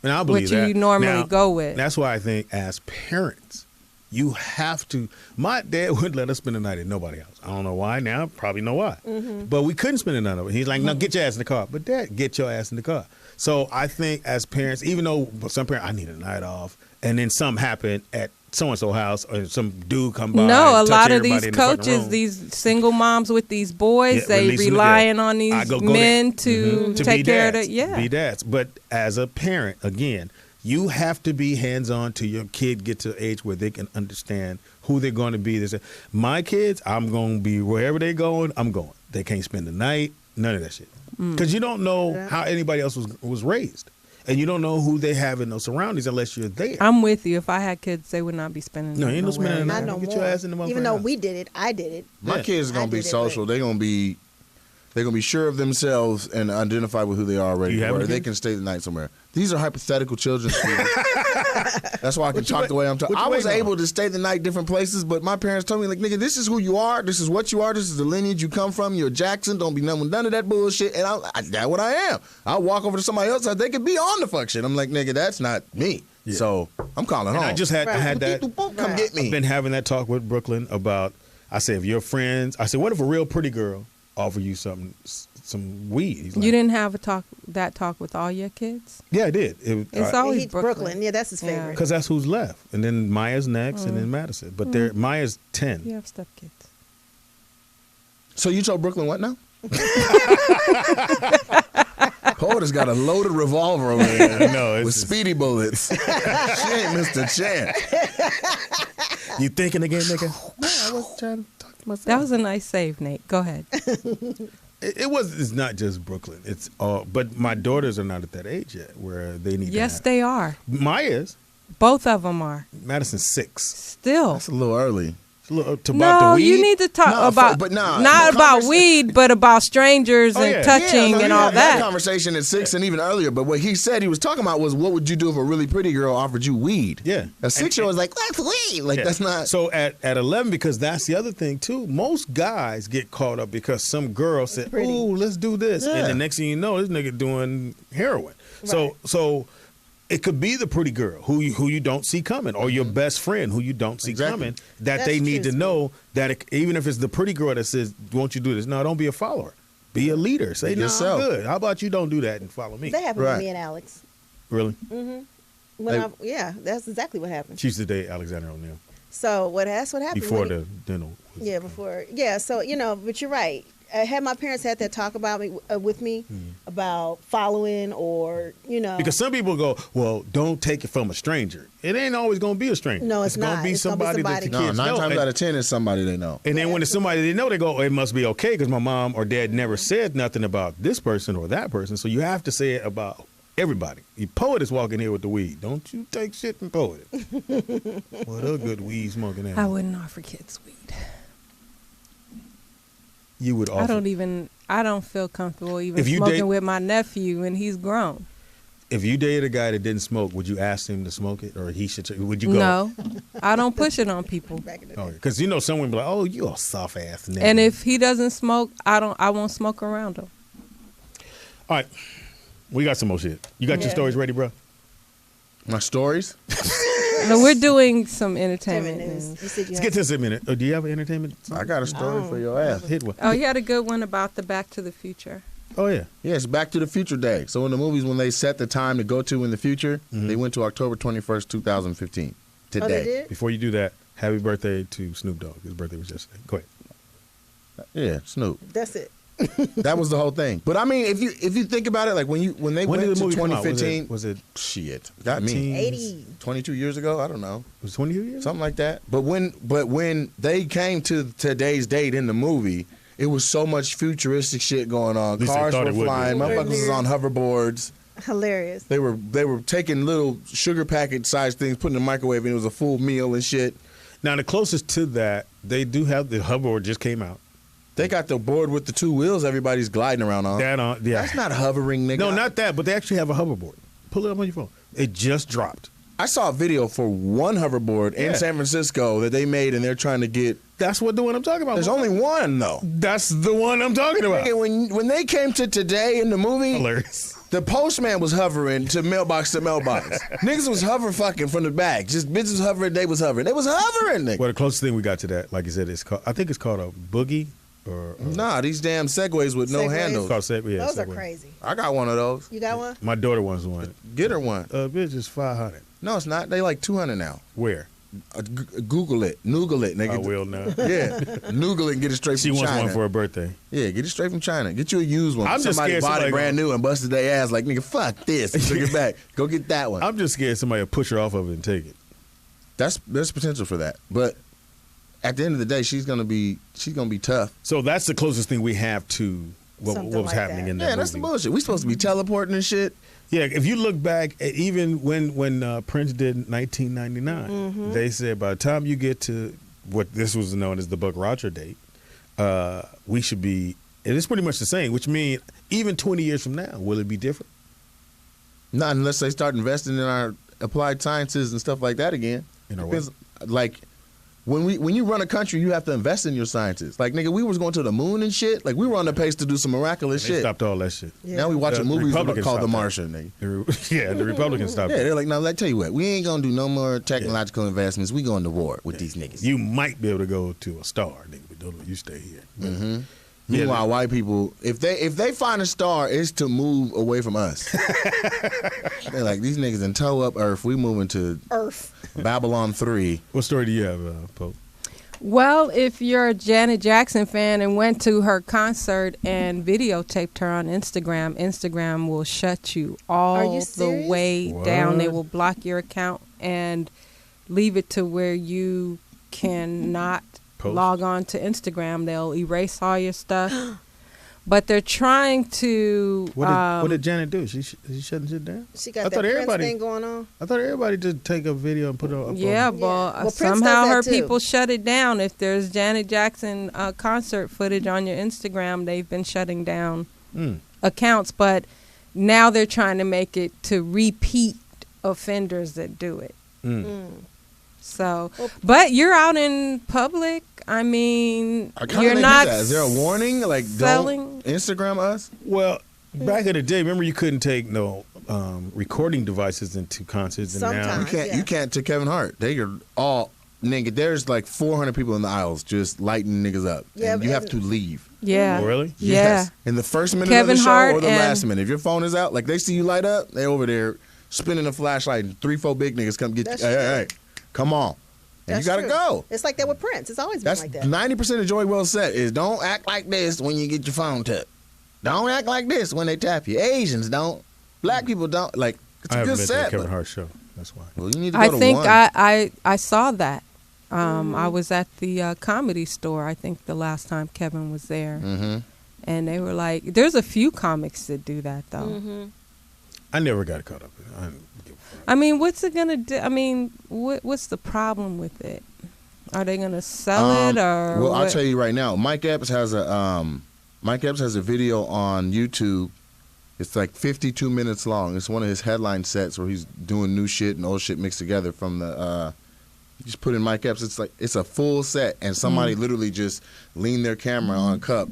And I believe what that. you normally Now, go with. That's why I think as parents, you have to. My dad wouldn't let us spend the night at nobody else. I don't know why now. Probably know why. But we couldn't spend the night over. He's like, no, get your ass in the car. But Dad, get your ass in the car. So I think as parents, even though some parents, I need a night off, and then something happened at so-and-so house, or some dude come by. No, a and touch lot of everybody these in the fucking coaches, room. these single moms with these boys, Yeah, they releasing the- relying on I these go men there. to To take be care of dads, it. Yeah. be dads. But as a parent, again, you have to be hands-on till your kid get to the age where they can understand who they're going to be. They say, my kids, I'm going to be wherever they're going, I'm going. They can't spend the night, none of that shit. Because you don't know how anybody else was raised. And you don't know who they have in those surroundings unless you're there. I'm with you. If I had kids, they would not be spending. No, night you ain't no nowhere. spending the Not night. no Get more. your ass in the motherfucking Even though house. we did it, I did it. My Yeah. kids are I gonna be did it, social. They're gonna be sure of themselves and identify with who they are already. You have Or any they kids? can stay the night somewhere. These are hypothetical children. Steve. That's why I can talk the way I'm talking. what you I was waiting on? able to stay the night different places, but my parents told me, like, nigga, this is who you are. This is what you are. This is the lineage you come from. You're a Jackson. Don't be none of that bullshit. And that's what I am. I'll walk over to somebody else. They could be on the fuck shit. I'm like, nigga, that's not me. Yeah. So I'm calling And home. I just had that. Come get me. I've been having that talk with Brooklyn about, I said, if your friends, I said, what if a real pretty girl offer you some weed? He's like, You didn't have that talk with all your kids? Yeah, I did. It's always He's Brooklyn. Yeah, that's his Yeah. favorite. Because that's who's left. And then Maya's next, and then Madison. But Maya's 10. You have stepkids. So you told Brooklyn what now? Poet has got a loaded revolver over there. No, it's with just- speedy bullets. She ain't missed a chance. You thinking again, nigga? I was trying to talk to myself. That was a nice save, Nate. Go ahead. It's not just Brooklyn. It's all, but my daughters are not at that age yet where they need. Yes, to they are. Maya's. Both of them are. Madison's 6. Still. That's a little early. It's a little, about No, the weed. you need to talk No, about, but nah, not the about conversa- weed, but about strangers Oh, and yeah. touching no, and you all had that. conversation at 6 and even earlier. But what he said he was talking about was, what would you do if a really pretty girl offered you weed? Yeah. A 6-year-old's like, that's weed. Like, Yeah. that's not. So at 11, because that's the other thing too. Most guys get caught up because some girl said, pretty. "Ooh, let's do this," Yeah. and the next thing you know, this nigga doing heroin. So it could be the pretty girl who you don't see coming, or your best friend who you don't see Exactly. coming. That That's they need true, to know that even if it's the pretty girl that says, "Won't you do this?" No, don't be a follower. Be a leader. Say, Be "No, yourself." I'm good. How about you don't do that and follow me?" That happened Right. with me and Alex. Really? Yeah, that's exactly what happened. She used to date Alexander O'Neal So that's what happened. before when the dental. Yeah, before. Yeah, so but you're right. Had my parents had that talk about me with me about following, or Because some people go, well, don't take it from a stranger. It ain't always going to be a stranger. No, it's gonna not. be It's gonna be somebody that the somebody. No, kids 9 know. times And, out of 10 is somebody they know. and then when it's somebody they know, they go, it must be okay because my mom or dad never said nothing about this person or that person. So you have to say it about everybody. The Poet is walking here with the weed. Don't you take shit from Poet. What a good weed smoking I animal. wouldn't offer kids weed. You would offer. I don't feel comfortable even If you smoking date- with my nephew, and he's grown. if you dated a guy that didn't smoke, would you ask him to smoke it, or he should? Would you go? No, I don't push it on people. Back in the day. Because you know some women be like, "Oh, you a soft ass nigga." And if he doesn't smoke, I won't smoke around him. all right, we got some more shit. You got your Yeah. stories ready, bro? My stories? No, we're doing some entertainment Entertainment news. news. You said you Let's had get to this in a minute. Oh, do you have an entertainment? I got a story for your ass. Hit one. Oh, you had a good one about the Back to the Future. Oh yeah. Yeah, it's Back to the Future Day. So in the movies, when they set the time to go to in the future, they went to October 21st, 2015. Oh, they Today. did? Before you do that, happy birthday to Snoop Dogg. His birthday was yesterday. Go ahead. Yeah, Snoop. That's it. That was the whole thing. But I mean, if you think about it, like when they When went did the to movie come out? 2015, Was it shit, got me 80. 22 years ago. I don't know, was it 20 years? something like that. But when they came to today's date in the movie, it was so much futuristic shit going on. least they Cars thought were it would be. flying. Motherfuckers was on hoverboards. Hilarious. They were taking little sugar packet sized things, putting in the microwave, and it was a full meal and shit. Now the closest to that, they do have the hoverboard just came out. They got the board with the two wheels everybody's gliding around on. That on yeah. That's not hovering, nigga. No, not that, but they actually have a hoverboard. Pull it up on your phone. It just dropped. I saw a video for one hoverboard in Yeah. San Francisco that they made, and they're trying to get. That's what the one I'm talking about. There's only one though. That's the one I'm talking about. Nigga, when they came to today in the movie, Hilarious. the postman was hovering to mailbox. Niggas was hovering fucking from the back. Just bitches was hovering. They was hovering. They was hovering, nigga. Well, the closest thing we got to that, like you said, is called. I think it's called a boogie or Nah, these damn Segways with no Segways. handles. It's called yeah, Those are Segway. crazy. I got one of those. You got one? My daughter wants one. Get her one. Bitch is 500. No, it's not. They like 200 now. Where? Google it. Noogle it, nigga. I will now. Yeah, Noogle it and get it straight She from wants China. one for her birthday. Yeah, get it straight from China. Get you a used one. I'm just somebody scared bought somebody it brand new and busted their ass like, nigga, fuck this. And took it back. Go get that one. I'm just scared somebody will push her off of it and take it. There's potential for that. But at the end of the day, she's gonna be tough. So that's the closest thing we have to what Something was like happening that. in that Yeah, movie. that's the bullshit. We supposed to be teleporting and shit. Yeah, if you look back, at even when Prince did 1999, they said by the time you get to what this was known as the Buck Roger date, we should be. And it's pretty much the same, which means even 20 years from now, will it be different? Not unless they start investing in our applied sciences and stuff like that again. In our Depends- like when you run a country, you have to invest in your sciences. Like nigga, we was going to the moon and shit. Like we were on the pace to do some miraculous They shit. stopped all that shit. Yeah. Now we watching The movies Republicans called The stopped that. Martian. Nigga. The Republicans stopped. Yeah, it. they're like, now let tell you what, we ain't gonna do no more technological investments. We going to war with these niggas. You might be able to go to a star, nigga, but don't you stay here. Mm-hmm. Yeah, Meanwhile, white people, if they find a star, it's to move away from us. They're like, these niggas in tow up Earth. We moving to Earth. Babylon 3. What story do you have, Pope? Well, if you're a Janet Jackson fan and went to her concert and videotaped her on Instagram, Instagram will shut you Are all you the serious? way down. They What? will block your account and leave it to where you cannot Post? log on to Instagram. They'll erase all your stuff. But they're trying to. What did Janet do? She shutting shit down? She I got that thought Prince everybody- thing going on. I thought everybody just take a video and put it up. Yeah, on. but Well, Prince somehow does that her too. people shut it down. If there's Janet Jackson concert footage on your Instagram, they've been shutting down accounts. But now they're trying to make it to repeat offenders that do it. So, but you're out in public. I mean, How you're do they not do that? Is there a warning? Like, selling. don't Instagram us? Well, back in the day, remember you couldn't take no recording devices into concerts, and now Sometimes. Yeah. You can't to Kevin Hart. They are all nigga. There's like 400 people in the aisles just lighting niggas up. Yeah, and you have and- to leave. Yeah. Oh, really? Yeah. Yes. In the first minute Kevin of the show Hart or the and- last minute. If your phone is out, like they see you light up, they over there spinning a flashlight and 3-4 big niggas come get That's you. Hey, true. hey, come on. And That's you gotta true. go. It's like that with Prince. It's always been That's like that. 90% of Joy Well said is don't act like this when you get your phone tapped. Don't act like this when they tap you. Asians don't. Black people don't. Like, it's I a haven't good been to a set. Kevin But, Hart show. That's why. well, you need to go I to think one. I saw that. I was at the Comedy Store. I think the last time Kevin was there, Mm-hmm. and they were like, "There's a few comics that do that, though." I never got caught up in it. I didn't give a fuck. I mean, what's it gonna do? I mean, what's the problem with it? Are they gonna sell it or? Well, I'll what? tell you right now. Mike Epps has a video on YouTube It's like 52 minutes long. It's one of his headline sets where he's doing new shit and old shit mixed together from the. You just put in Mike Epps. It's a full set, and somebody literally just leaned their camera on Cup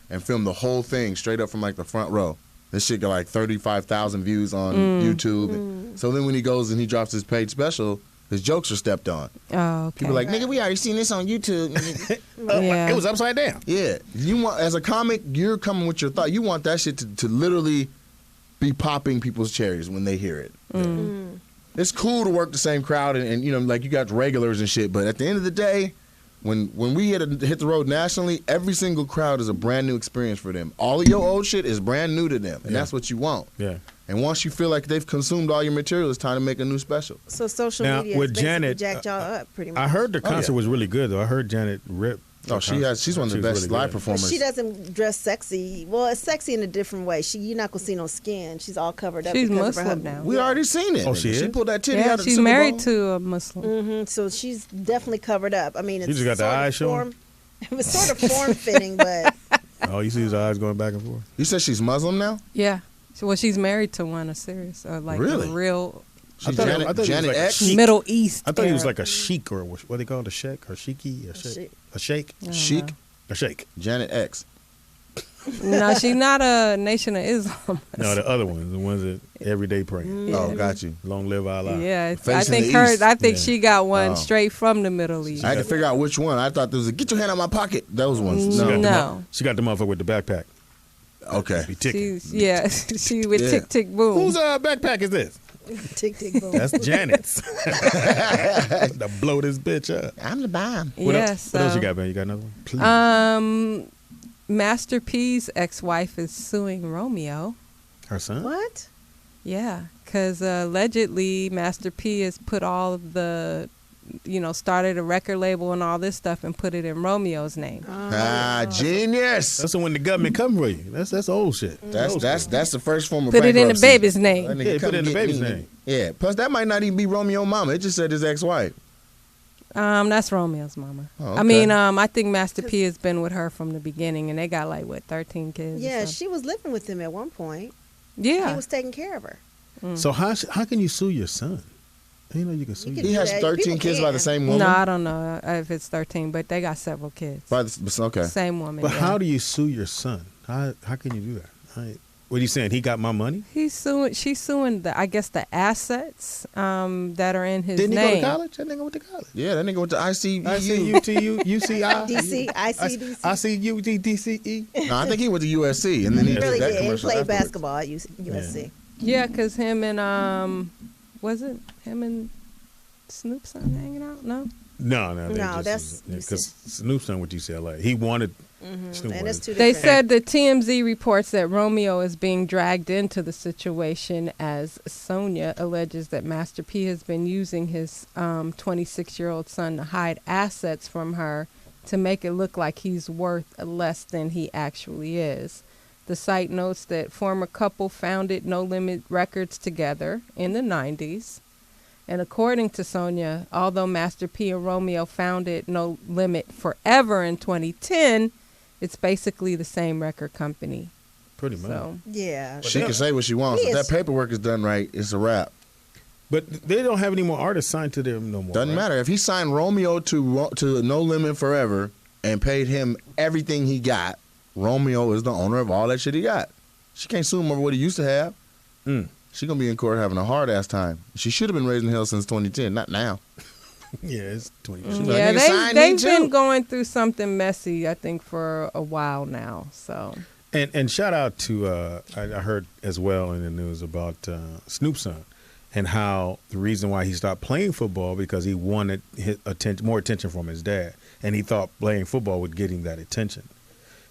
and filmed the whole thing straight up from like the front row. This shit got like 35,000 views on YouTube. So then when he goes and he drops his paid special, his jokes are stepped on. Oh, okay. People are like, nigga, we already seen this on YouTube. Yeah. It was upside down. Yeah, you want, as a comic, you're coming with your thought. You want that shit to literally be popping people's cherries when they hear it. It's cool to work the same crowd and you know, like you got regulars and shit. But at the end of the day, when we hit the road nationally, every single crowd is a brand new experience for them. All of your old shit is brand new to them, and that's what you want. Yeah. And once you feel like they've consumed all your material, it's time to make a new special. So social Now, media with has basically Janet, jacked y'all up pretty much. I heard the concert was really good though. I heard Janet rip. Oh, she's one of the best live But performers. she doesn't dress sexy. Well, it's sexy in a different way. You're not gonna see no skin. She's all covered up. She's because Muslim of her, now. We already seen it. Oh, she She is? pulled that titty Yeah, out of the she's Super married Bowl. to a Muslim. So she's definitely covered up. I mean, it's just got the sort of eyes showing? form- It was sort of form fitting, but Oh, you see his eyes going back and forth. You said she's Muslim now? Yeah. Well, she's married to one, a serious, like Really? a real She's thought- Janet, I thought he was Janet like a X? sheik. Middle East. I thought he was Arab. like a sheik or what they call it, a sheik or sheiky, a sheik, sheik. a sheik, I don't Chic? know. a sheik. Janet X. No, she's not a Nation of Islam. No, the other ones, the ones that everyday praying. Oh, got you. Long live Allah. Yeah, I Facing think the East. I think Yeah. she got one Oh. straight from the Middle East. I had to figure out which one. I thought there was a get your hand out my pocket. Those ones. She got No. the No. mo- she got the motherfucker with the backpack. Okay. Be ticking. She with Yeah. tick tick boom. Whose backpack is this? tick tick boom. That's Janet's. To blow this bitch up. I'm the bomb. What Yeah, else? What else so- you got, man? You got another one? Please. Master P's ex-wife is suing Romeo. Her son? What? Yeah, because allegedly Master P has put all of the, started a record label and all this stuff and put it in Romeo's name. Genius. That's when the government come for you. That's old shit. That's the first form of Put it in the bankruptcy. baby's That name. nigga Yeah, come put it in the get baby's me. name. Yeah. Plus, that might not even be Romeo mama. It just said his ex-wife. That's Romeo's mama. Oh, I okay. mean, I think Master P has been with her from the beginning, and they got 13 kids. or Yeah, something. she was living with him at one point. Yeah. He was taking care of her. So how can you sue your son? You know you can sue You your can He has Yeah, 13 people kids by can. the same woman. No, I don't know if it's 13, but they got several kids. Okay. Same woman. But yeah. how do you sue your son? How can you do that? What are you saying? He got my money? She's suing the assets that are in his Didn't he name. go to college? That nigga went to college. Yeah, that nigga went to ICU. ICUTU, UCI, DC, ICDC. ICUTDCE. No, I think he went to USC, and then he He did really that did. He commercial played afterwards. basketball at USC. Yeah, because him and was it him and Snoop son hanging out? No. No, that's because Snoop's son with UCLA. He wanted Snoop. And it's wanted- two They different. said the TMZ reports that Romeo is being dragged into the situation as Sonia alleges that Master P has been using his 26-year-old son to hide assets from her to make it look like he's worth less than he actually is. The site notes that former couple founded No Limit Records together in the 90s. And according to Sonia, although Master P and Romeo founded No Limit Forever in 2010, it's basically the same record company. pretty much. So Yeah. She can say what she wants. He If is- that paperwork is done right, it's a wrap. But they don't have any more artists signed to them no more. Doesn't right? matter. If he signed Romeo to No Limit Forever and paid him everything he got, Romeo is the owner of all that shit he got. She can't sue him over what he used to have. She gonna be in court having a hard ass time. She should have been raising hell since 2010, not now. Yeah, it's 20. Like, yeah, nigga, sign me they've been too. going through something messy, I think, for a while now. So And shout out to I heard as well in the news about Snoop's son and how the reason why he stopped playing football because he wanted more attention from his dad, and he thought playing football would get him that attention.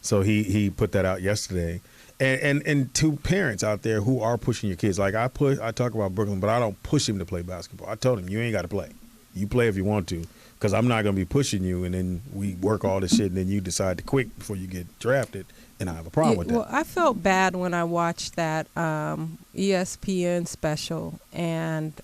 So he put that out yesterday. And to parents out there who are pushing your kids, like I talk about Brooklyn, but I don't push him to play basketball. I told him you ain't got to play. You play if you want to, because I'm not gonna be pushing you, and then we work all this shit, and then you decide to quit before you get drafted, and I have a problem with that. Well, I felt bad when I watched that ESPN special, and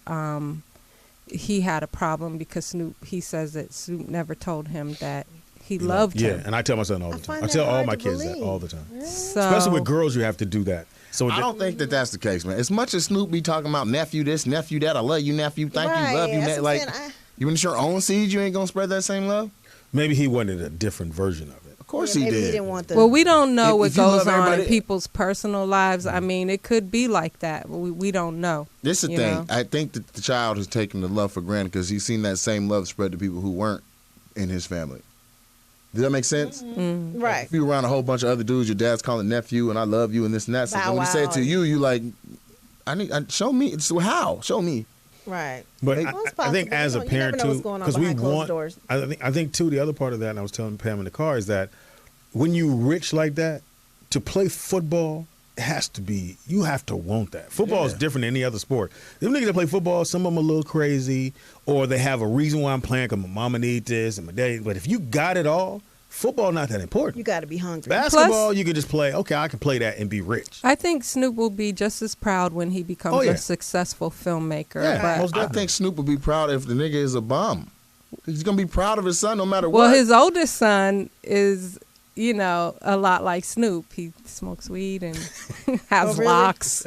he had a problem because he says that Snoop never told him that he loved Yeah, him. and I tell my son all the time. find I that tell all hard my to kids that believe. all the time. So, Especially with girls, you have to do that. So I don't think that that's the case, man. As much as Snoop be talking about nephew this, nephew that, I love you, nephew, thank Right, you, love you, that's ne-. what I'm like saying. you in your own seed, you ain't gonna spread that same love. maybe he wanted a different version of it. Of course Yeah, he maybe did. he didn't want the. well, we don't know If what you goes love on in everybody- people's personal lives. I mean, it could be like that. But we don't know. This is the you thing. know? I think that the child has taken the love for granted because he's seen that same love spread to people who weren't in his family. Does that make sense? right. If you around a whole bunch of other dudes, your dad's calling nephew and I love you and this and that. So Bow when he say it to wow. you, you like, show me. So how? Show me. Right. But Well, it's I think possible. as a You never parent know too, what's going on because we behind closed want. doors. I think too the other part of that, and I was telling Pam in the car, is that when you rich like that, to play football, it has to be. You have to want that. Football is different than any other sport. Them niggas that play football, some of them a little crazy, or they have a reason why I'm playing. Cause my mama need this and my daddy. But if you got it all, football not that important. You got to be hungry. Basketball, you can just play. Okay, I can play that and be rich. I think Snoop will be just as proud when he becomes Oh, yeah. a successful filmmaker. Yeah, but most I think Snoop would be proud if the nigga is a bum. He's gonna be proud of his son no matter well, what. his oldest son is, you know, a lot like Snoop. He smokes weed and has really? locks.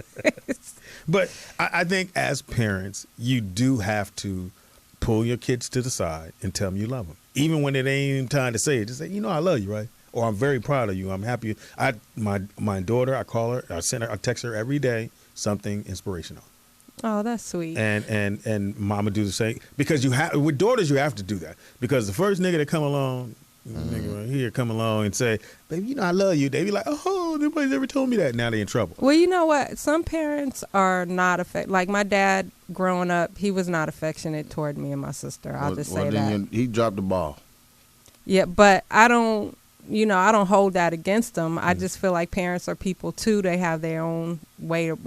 But I think as parents, you do have to pull your kids to the side and tell them you love them. Even when it ain't even time to say it, just say, I love you, right? Or I'm very proud of you. I'm happy. My daughter, I call her, I text her every day, something inspirational. Oh, that's sweet. And mama do the same. Because with daughters, you have to do that. Because the first nigga that come along, nigga right here come along and say, baby, I love you. They be like, oh, nobody's ever told me that. Now they in trouble. Well, you know what? Some parents are not like my dad growing up, he was not affectionate toward me and my sister. I'll just say that. Then he dropped the ball. Yeah, but I don't hold that against them. I just feel like parents are people too. They have their own way of,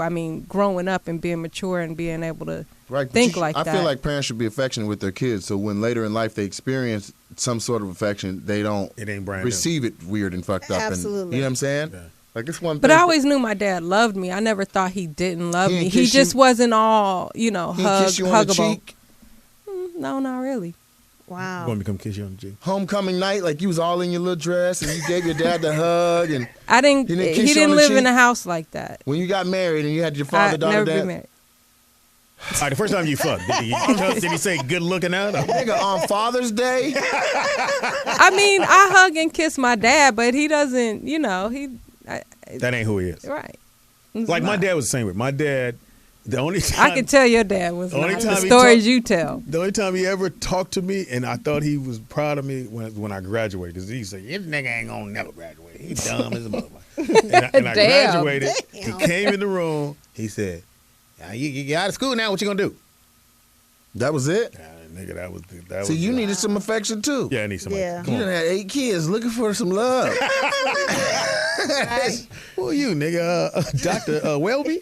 growing up and being mature and being able to Right. think like I that. feel like parents should be affectionate with their kids, so when later in life they experience some sort of affection, they don't It ain't brand new. receive it weird and fucked up. Absolutely. And, you know what I'm saying? Yeah. Like this one. But thing- I always knew my dad loved me. I never thought he didn't love He me. ain't He kiss just you- wasn't all, he kiss you on the huggable. cheek. No, not really. Wow. Want me to come kiss you on the cheek? Homecoming night, like you was all in your little dress and you gave your dad the hug. And I didn't. He didn't He kiss you on didn't the live in cheek? a house like that. when you got married and you had your I father-daughter never dance, been married. All right, the first time you fucked, did he say good looking out? nigga, on Father's Day, I mean, I hug and kiss my dad, but he doesn't. That ain't who he is. Right. Like my dad was the same way. My dad, the only time I can tell your dad was The only not the time he stories talk- you tell. the only time he ever talked to me, and I thought he was proud of me when I graduated, because he said, "This nigga ain't gonna never graduate. He dumb as a motherfucker." And I Damn. graduated. He came in the room. He said, "You out of school now? What you gonna do?" that was it. Nigga, that So was you needed some affection too. Yeah, I need somebody. Yeah. You Come done on. had 8 kids looking for some love. Who are you, nigga? Dr. Welby?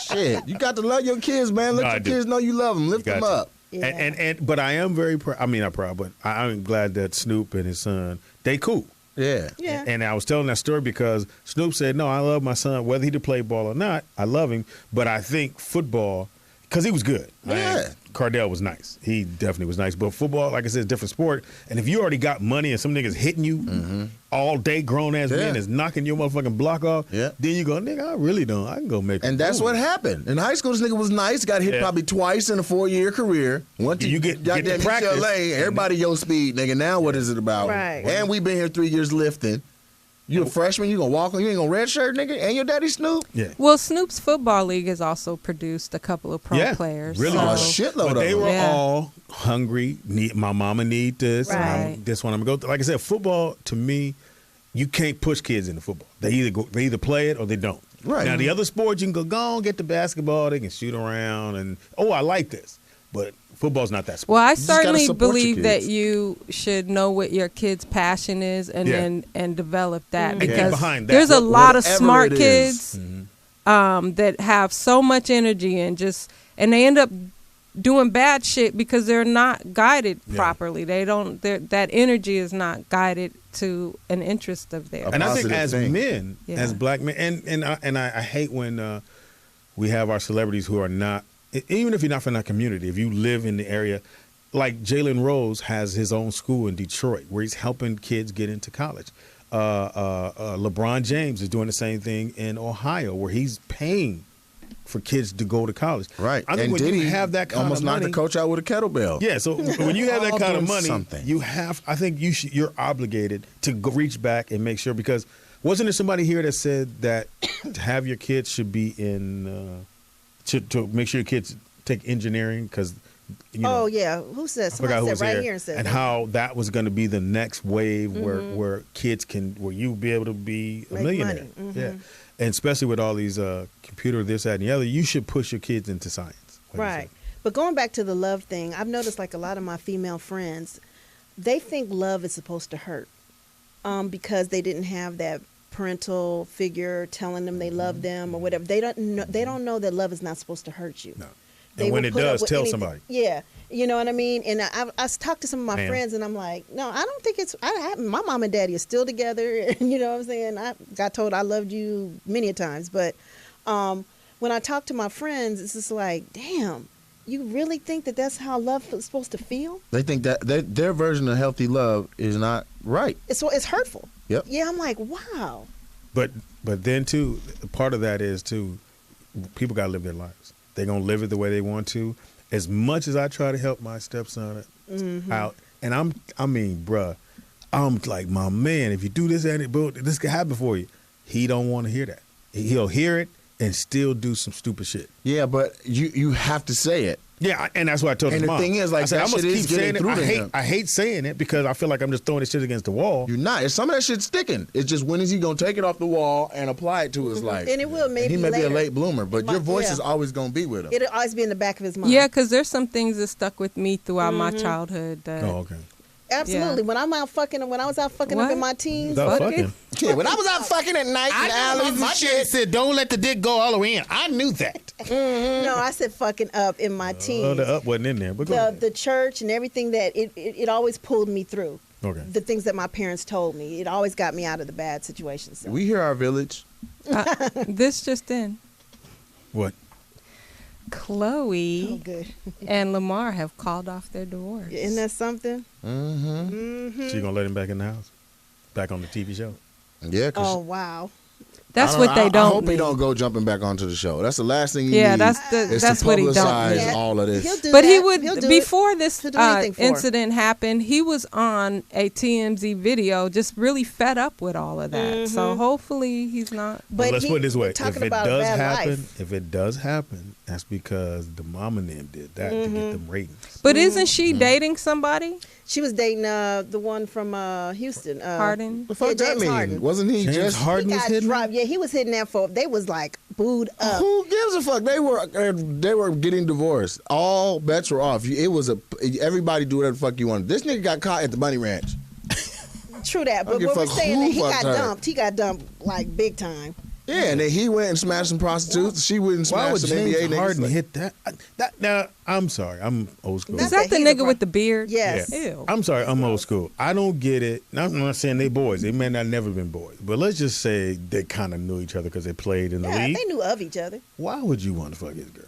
Shit, you got to love your kids, man. Let No, I your do. kids know you love them. Lift Got them you. up. Yeah. And but I am very proud. I mean, not proud, but I'm glad that Snoop and his son, they cool. Yeah. Yeah. And I was telling that story because Snoop said, no, I love my son, whether he to play ball or not. I love him. But I think football, because he was good. Yeah. Cardell was nice. He definitely was nice. But football, like I said, is a different sport. And if you already got money and some niggas hitting you all day, grown ass Yeah. men is knocking your motherfucking block off, Yeah. then you go, nigga, I really don't. I can go make And a that's move. what happened. In high school, this nigga was nice. Got hit Yeah. probably twice in a 4-year career. Went to You get to goddamn practice. UCLA. Everybody your speed, nigga. Now what is it about? Right. And we been here 3 years lifting. You a freshman? You gonna walk on? You ain't gonna redshirt, nigga? And your daddy Snoop? Yeah. Well, Snoop's football league has also produced a couple of pro Yeah, players. really Oh, was. shitload But of they them. were Yeah. all hungry. My mama need this. And Right. this one I'm gonna go. Like I said, football to me, you can't push kids into football. They either play it or they don't. Right. Now the other sports you can go on, get the basketball. They can shoot around and I like this. But football's not that sport. Well, I just gotta certainly support your believe that kids. you should know what your kid's passion is and Yeah. then develop that And get because behind that. there's a lot of Whatever smart it kids that have so much energy and they end up doing bad shit because they're not guided Yeah. properly. That energy is not guided to an interest of theirs. And I think positive as thing. men, Yeah. as black men, and I hate when we have our celebrities who are not, even if you're not from that community, if you live in the area, like Jalen Rose has his own school in Detroit where he's helping kids get into college. LeBron James is doing the same thing in Ohio where he's paying for kids to go to college. Right. I think and when Diddy you have that kind almost of money, knocked the coach out with a kettlebell. yeah. So when you have that All kind of doing money, something. you have. I think you're obligated to go reach back and make sure, because wasn't there somebody here that said that to have your kids should be in to make sure your kids take engineering because. Oh yeah, who said? Somebody said right here and said and that. how that was going to be the next wave where kids where you be able to be a Make millionaire. money. Yeah, and especially with all these computer this, that, and the other, you should push your kids into science. Like you Right. said. But going back to the love thing, I've noticed like a lot of my female friends, they think love is supposed to hurt because they didn't have that parental figure telling them they love them or whatever. They don't know that love is not supposed to hurt you. No. They And when will it put up does, with tell anything. somebody. Yeah, you know what I mean. And I talked to some of my Ma'am. friends, and I'm like, no, I don't think it's. My mom and daddy are still together. You know what I'm saying? I got told I loved you many a times, but when I talk to my friends, it's just like, damn, you really think that that's how love is supposed to feel? They think that their version of healthy love is not right. It's hurtful. Yep. Yeah, I'm like, wow. But then too, part of that is too, people got to live their lives. They're gonna live it the way they want to. As much as I try to help my stepson out, and I mean, bruh, I'm like, my man, if you do this and this could happen for you. He don't want to hear that. He'll hear it and still do some stupid shit. Yeah, but you have to say it. Yeah, and that's what I told And his the mom. thing is, like, I said, that I'm gonna shit is keep getting saying it. through to him. I hate saying it because I feel like I'm just throwing this shit against the wall. You're not. Some of that shit's sticking. It's just when is he gonna take it off the wall and apply it to his life? And it will maybe he may be a later. late bloomer, but your voice Yeah. is always gonna be with him. It'll always be in the back of his mind. Yeah, because there's some things that stuck with me throughout my childhood. That, Oh, okay. Absolutely. Yeah. When I was out fucking What? up in my teens, Without Fucking. fucking. Yeah, when I was out fucking at night in alleys and shit. said, "Don't let the dick go all the way in." I knew that. no, I said fucking up in my teens. Oh, the up wasn't in there, but go the ahead. the church and everything that it always pulled me through. Okay. The things that my parents told me, it always got me out of the bad situations. So. We hear our village. this just in. What? Chloe Oh, good. and Lamar have called off their divorce. Isn't that something? Mm-hmm. So you gonna let him back in the house, back on the TV show? Yeah, Oh because wow. That's what they I don't. hope he need. don't go jumping back onto the show. That's the last thing you Yeah, need. that's is what to he don't publicize need. Yeah. all of this. He'll do But that. he would He'll do before it. this He'll do anything for her. incident happened. He was on a TMZ video, just really fed up with all of that. So hopefully he's not. But let's he- put it this way: talking if it about does bad happen, life. that's because the mom and them did that to get them ratings. But isn't she dating somebody? She was dating the one from Houston. Harden? The fuck yeah, that James mean? Harden. Wasn't he James just Harden He was got hitting. dropped. Yeah, he was hitting that for. They was like booed up. Who gives a fuck? They were getting divorced. All bets were off. It was everybody do whatever the fuck you wanted. This nigga got caught at the Bunny Ranch. True that, but give what a we're fuck saying who that he fucked got her. dumped. He got dumped like big time. Yeah, and then he went and smashed some prostitutes. She went and Why smashed would some James NBA niggas. Harden Like, hit that? Now, I'm sorry, I'm old school. Not Is that the he's a nigga with the beard? Yes. Ew. I'm sorry, I'm old school. I don't get it. Now, I'm not saying they boys. They may not never been boys, but let's just say they kind of knew each other because they played in the Yeah, league. they knew of each other. Why would you want to fuck his girl?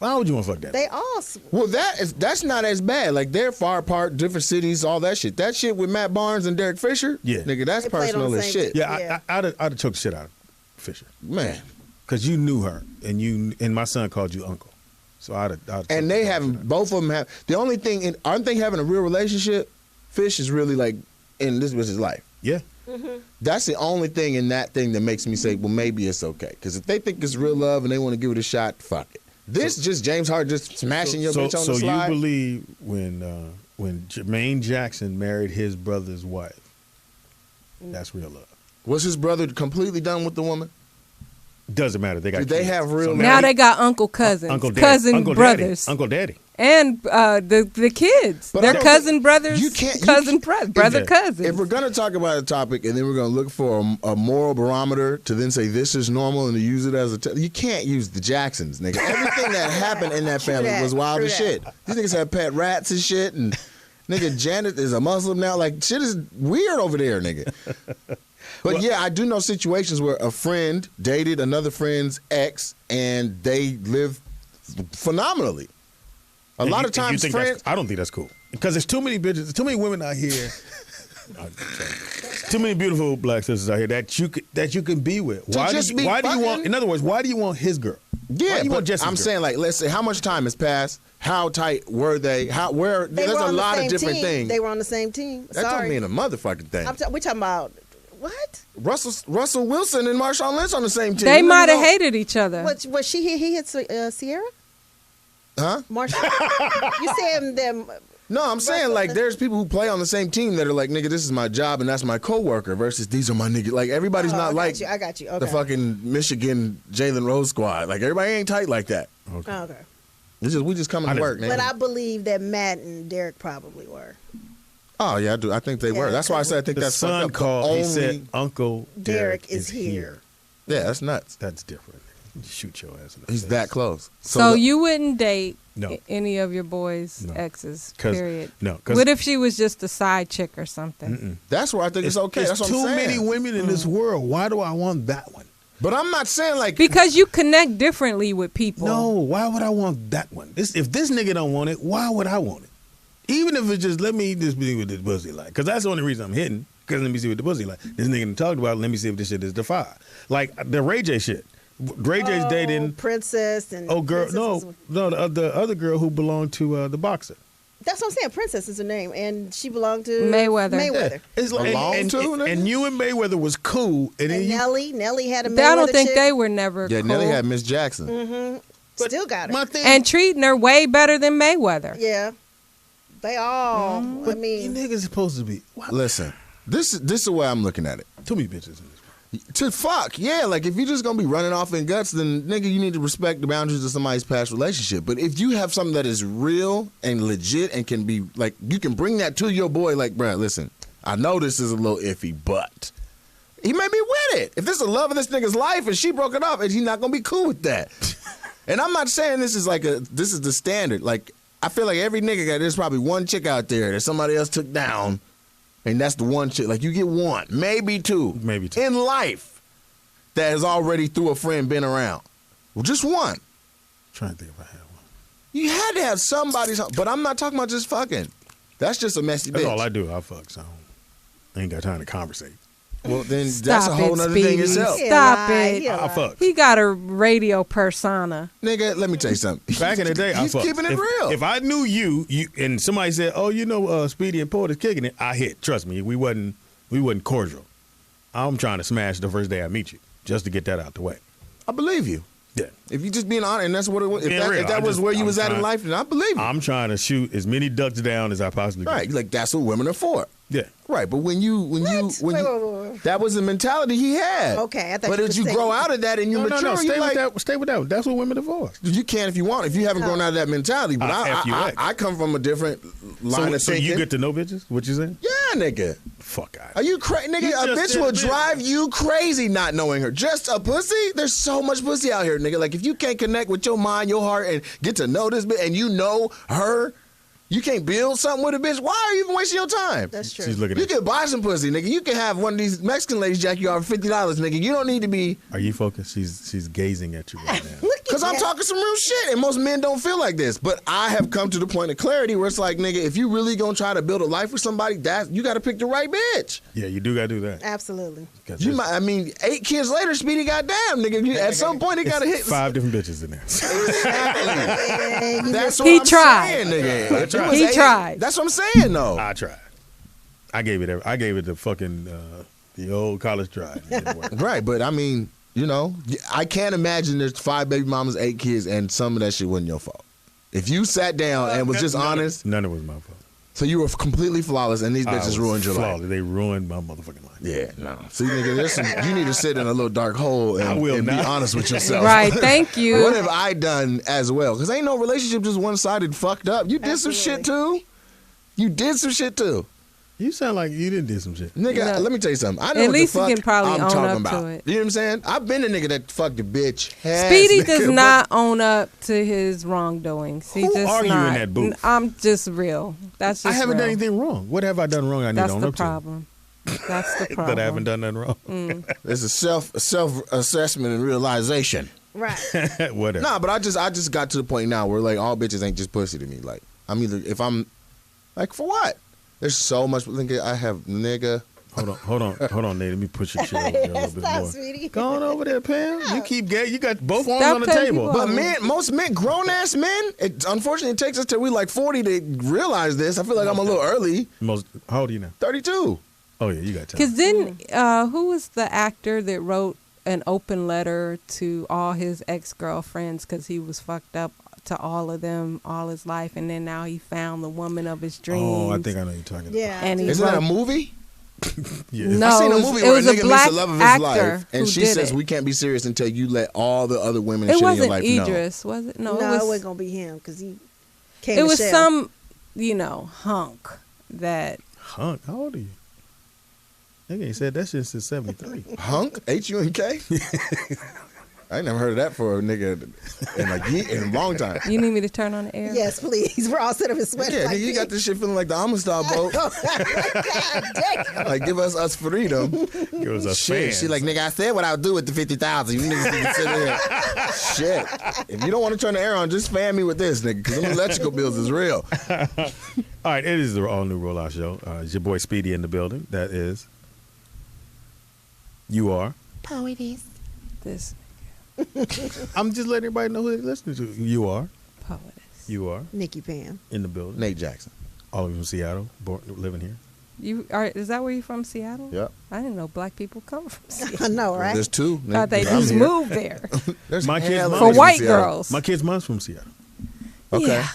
Why would you want to fuck that? They all. well, that's not as bad. Like they're far apart, different cities, all that shit. That shit with Matt Barnes and Derek Fisher, Yeah. nigga, that's They played on personal the as same shit. team. yeah, Yeah. I'd have took the shit out of Fisher Man. because you knew her and my son called you uncle, so I'd have. And they have both of them have the only thing. Aren't they having a real relationship? Fish is really like in this was his life. Yeah. That's the only thing in that thing that makes me say, well, maybe it's okay. Because if they think it's real love and they want to give it a shot, fuck it. This just James Harden just smashing your bitch on the slide. So you believe when Jermaine Jackson married his brother's wife, that's real love? Was his brother completely done with the woman? Doesn't matter. They got Did they kids. have real now Now they got uncle cousins, Uncle Daddy, cousin Uncle brothers, Daddy, Uncle Daddy. and the kids. But I They're don't cousin think- brothers, you can't- brother Yeah. cousins. If we're gonna talk about a topic and then we're gonna look for a moral barometer to then say this is normal and to use it as you can't use the Jacksons, nigga. Everything that happened in that family that, was wild true as that. shit. These niggas had pet rats and shit, and nigga Janet is a Muslim now. Like shit is weird over there, nigga. But yeah, I do know situations where a friend dated another friend's ex and they live phenomenally. A lot of And you times, think friends. I don't think that's cool. Because there's too many bitches, there's too many women out here. Too many beautiful black sisters out here that you can be with. Why do you want? In other words, why do you want his girl? Yeah, why do you want Jesse's I'm girl? saying, like, let's say how much time has passed. How tight were they? There's a lot of different things. They were on the same team. That don't mean a motherfucking thing. We're talking about what? Russell Wilson and Marshawn Lynch on the same team. They might have hated each other. Was he hit Sierra? Huh? Marshawn? You saying them? No, I'm saying, like, there's people who play on the same team that are like, nigga, this is my job and that's my coworker versus these are my niggas. Like, everybody's not like I got you. Okay. the fucking Michigan Jalen Rose squad. Like, everybody ain't tight like that. Okay. We just coming to work, man. But I believe that Matt and Derek probably were. Oh, yeah, I do. I think they were. That's why I said I think The that's son fucked up. called. He said, "Uncle Derek is here." Yeah, that's nuts. That's different. You shoot your ass in the He's face. that close. So you wouldn't date No. any of your boys' No. exes, 'Cause- period. no, 'cause- What if she was just a side chick or something? That's where I think it's okay. There's That's what I'm too saying. many women in this world. Why do I want that one? But I'm not saying like Because you connect differently with people. No, why would I want that one? If this nigga don't want it, why would I want it? Even if it's just let me just be with this pussy like, because that's the only reason I'm hitting. Because let me see what the pussy like. This nigga done talked about. Let me see if this shit is defied. Like the Ray J shit. Ray J's dating. Princess and Oh, girl, Princess no, the other girl who belonged to the boxer. That's what I'm saying. Princess is her name, and she belonged to Mayweather. Mayweather. Yeah. It's like, Belonged to, nigga? and you and Mayweather was cool, and then And Nelly had a Mayweather I don't think chick. they were never yeah, cool. Nelly had Miss Jackson. Still got her. my thing. And treating her way better than Mayweather. Yeah, they all. but I mean, you niggas supposed to be Listen, this is the way I'm looking at it. too many bitches in this. To fuck, yeah, like if you're just gonna be running off in guts, then nigga, you need to respect the boundaries of somebody's past relationship. But if you have something that is real and legit and can be like, you can bring that to your boy, like, bruh, listen, I know this is a little iffy, but he may be with it. If this is the love of this nigga's life and she broke it off, and he's not gonna be cool with that. And I'm not saying this is this is the standard. Like, I feel like every nigga there's probably one chick out there that somebody else took down. And that's the one chick. Like, you get one, maybe two. Maybe two. In life that has already, through a friend, been around. Well, just one. Trying to think if I had one. You had to have somebody's. But I'm not talking about just fucking. That's just a messy That's bitch. all I do. I fuck, so I ain't got time to conversate. Well, then Stop that's a whole it, nother Speedy. thing itself. He'll Stop lie, it. he'll I lie. fuck. He got a radio persona. Nigga, let me tell you something. Back in the day, I he's fucked. keeping it if, real. If I knew you and somebody said, "Oh, you know, Speedy and Porter's kicking it," I hit. Trust me, we wasn't cordial. I'm trying to smash the first day I meet you, just to get that out the way. I believe you. Yeah, If you just being honest, and that's what it was. Being real. If that was where you I'm was at in trying- life, then I believe you. I'm trying to shoot as many ducks down as I possibly can. Right. Like, that's what women are for. Yeah. Right, but when you Wait, wait. that was the mentality he had. Okay, I thought but you as was you saying- grow out of that and you No, mature, stay you with like that. Stay with that. That's what women are for. you can if you want. If you haven't grown out of that mentality, but I come from a different line of So thinking. you get to know bitches? What you saying? yeah, nigga. Fuck out. Are you crazy, nigga? You A just bitch said will bitch. drive you crazy not knowing her. Just a pussy? There's so much pussy out here, nigga. Like, if you can't connect with your mind, your heart, and get to know this bitch, and you know her, you can't build something with a bitch. Why are you even wasting your time? That's true. She's looking You at you. can buy some pussy, nigga. You can have one of these Mexican ladies jack you off for $50, nigga. You don't need to be. Are you focused? She's gazing at you right now. Look at Because I'm that. talking some real shit, and most men don't feel like this. But I have come to the point of clarity where it's like, nigga, if you really gonna try to build a life with somebody, you got to pick the right bitch. Yeah, you do gotta do that. Absolutely. 'Cause You there's might, I mean, 8 kids later, Speedy, goddamn, nigga. At some point, he got to hit. 5 different bitches in there. And That's you what He I'm tried. saying, nigga. If it was He 8 tried. That's what I'm saying, though. I tried. I gave it the fucking the old college try. It didn't work. Right, but I mean, you know, I can't imagine there's 5 baby mamas, 8 kids, and some of that shit wasn't your fault. If you sat down and was just honest, None of it was my fault. so you were completely flawless, and these I bitches was ruined your life. flawless. They ruined my motherfucking life. Yeah, no. See, nigga, you need to sit in a little dark hole I and, will and be not. honest with yourself. Right, thank you. What have I done as well? Because ain't no relationship just one-sided fucked up. You did some shit too. You did some shit too. You sound like you didn't do some shit. Nigga, No. let me tell you something. I know At what least the you fuck can probably I'm own talking up about. to it. You know what I'm saying? I've been a nigga that fucked a bitch. Speedy ass, does nigga, not own up to his wrongdoings. He Who just are you in not. that booth? I'm just real. That's just I haven't real. done anything wrong. What have I done wrong? I need That's to own the up problem. That's the to. problem. That I haven't done nothing wrong. It's a self-assessment and realization. right. Whatever. Nah, but I just got to the point now where like all bitches ain't just pussy to me. Like I'm either if I'm Like for what? There's so much. I have nigga. Hold on, Nate. Let me push your shit over there a little bit Stop, more. sweetie. Go on over there, Pam. You keep getting. You got both arms Stop on the cutting table. people But men, most men, grown ass men, unfortunately it takes us till we like 40 to realize this. I feel like I'm a little early. How old are you now? 32. Oh yeah, you got time. Because then, who was the actor that wrote an open letter to all his ex-girlfriends because he was fucked up to all of them all his life, and then now he found the woman of his dreams. Oh, I think I know you're talking about. Yeah. And he Isn't that a wrote- movie? Yeah. No, I seen a it movie was, where it was a a nigga meets black the love of his actor life, and who she did says it. we can't be serious until you let all the other women and It shit in your wasn't life know. Idris, was it? No, No, it it was. wasn't gonna be him because he came. It was Michelle. some, hunk that. Hunk. How old are you? Nigga ain't said that shit since '73. Hunk? H-U-N-K? I ain't never heard of that for a nigga in a long time. You need me to turn on the air? Yes, please. We're all set up and sweating. Yeah, like nigga, you got this shit feeling like the Amistad boat. God damn. Like, give us freedom. It was a Shit, fan. she like, nigga, I said what I would do with the 50,000. You niggas need to sit there. Shit. If you don't want to turn the air on, just fan me with this, nigga, because them electrical bills is real. All right, it is the all new Rollout Show. It's your boy Speedy in the building. That is. You are. This I'm just letting everybody know who they're listening to. You are. poetess. You are Nikki Pam. in the building. Nate Jackson. All of you from Seattle, living here. Is that where you're from, Seattle? Yep. I didn't know black people come from Seattle. I know, right? There's two. I thought they I'm just here. moved there. There's My kid's hella mom For niggas in white Seattle. girls. My kid's mom's from Seattle. Okay. Yeah.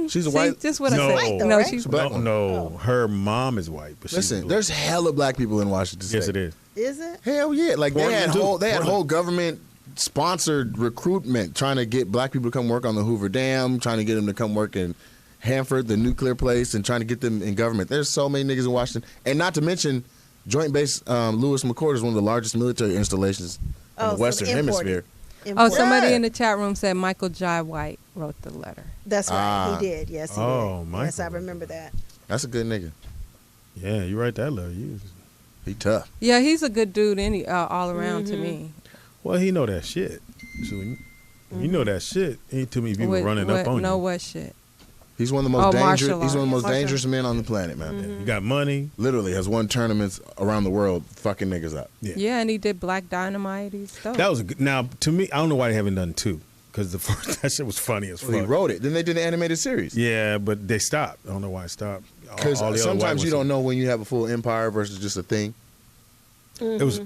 She's a See, white. just what No. I White said. though, No, right? she's She's a black No, one. no, her mom is white, but she's Listen, black. there's hella black people in Washington State. Yes, it is. Is it? Hell yeah! Like Portland, too. they had Portland. whole government sponsored recruitment trying to get black people to come work on the Hoover Dam, trying to get them to come work in Hanford, the nuclear place, and trying to get them in government. There's so many niggas in Washington, and not to mention Joint Base Lewis McChord is one of the largest military installations in the so Western imported. Hemisphere. Oh, Imported. somebody Yeah. in the chat room said Michael Jai White wrote the letter. That's right. Ah. He did. Yes, he Oh, did. Michael. Yes, I remember that. That's a good nigga. Yeah, you write that letter. He tough. Yeah, he's a good dude all around to me. Well, he know that shit. So you know that shit. Ain't too many people running up on no, you. what shit? He's one of the most Oh, dangerous. martial He's one of the most arts. dangerous men on the planet, man. You got money. Literally has won tournaments around the world, fucking niggas up. Yeah. Yeah, and he did Black Dynamite. He's dope. That was a good. Now, to me, I don't know why they haven't done two. Because the first, that shit was funny as fuck. Well, he wrote it. Then they did the animated series. Yeah, but they stopped. I don't know why it stopped. Because All the other white sometimes you ones- don't know when you have a full empire versus just a thing. It was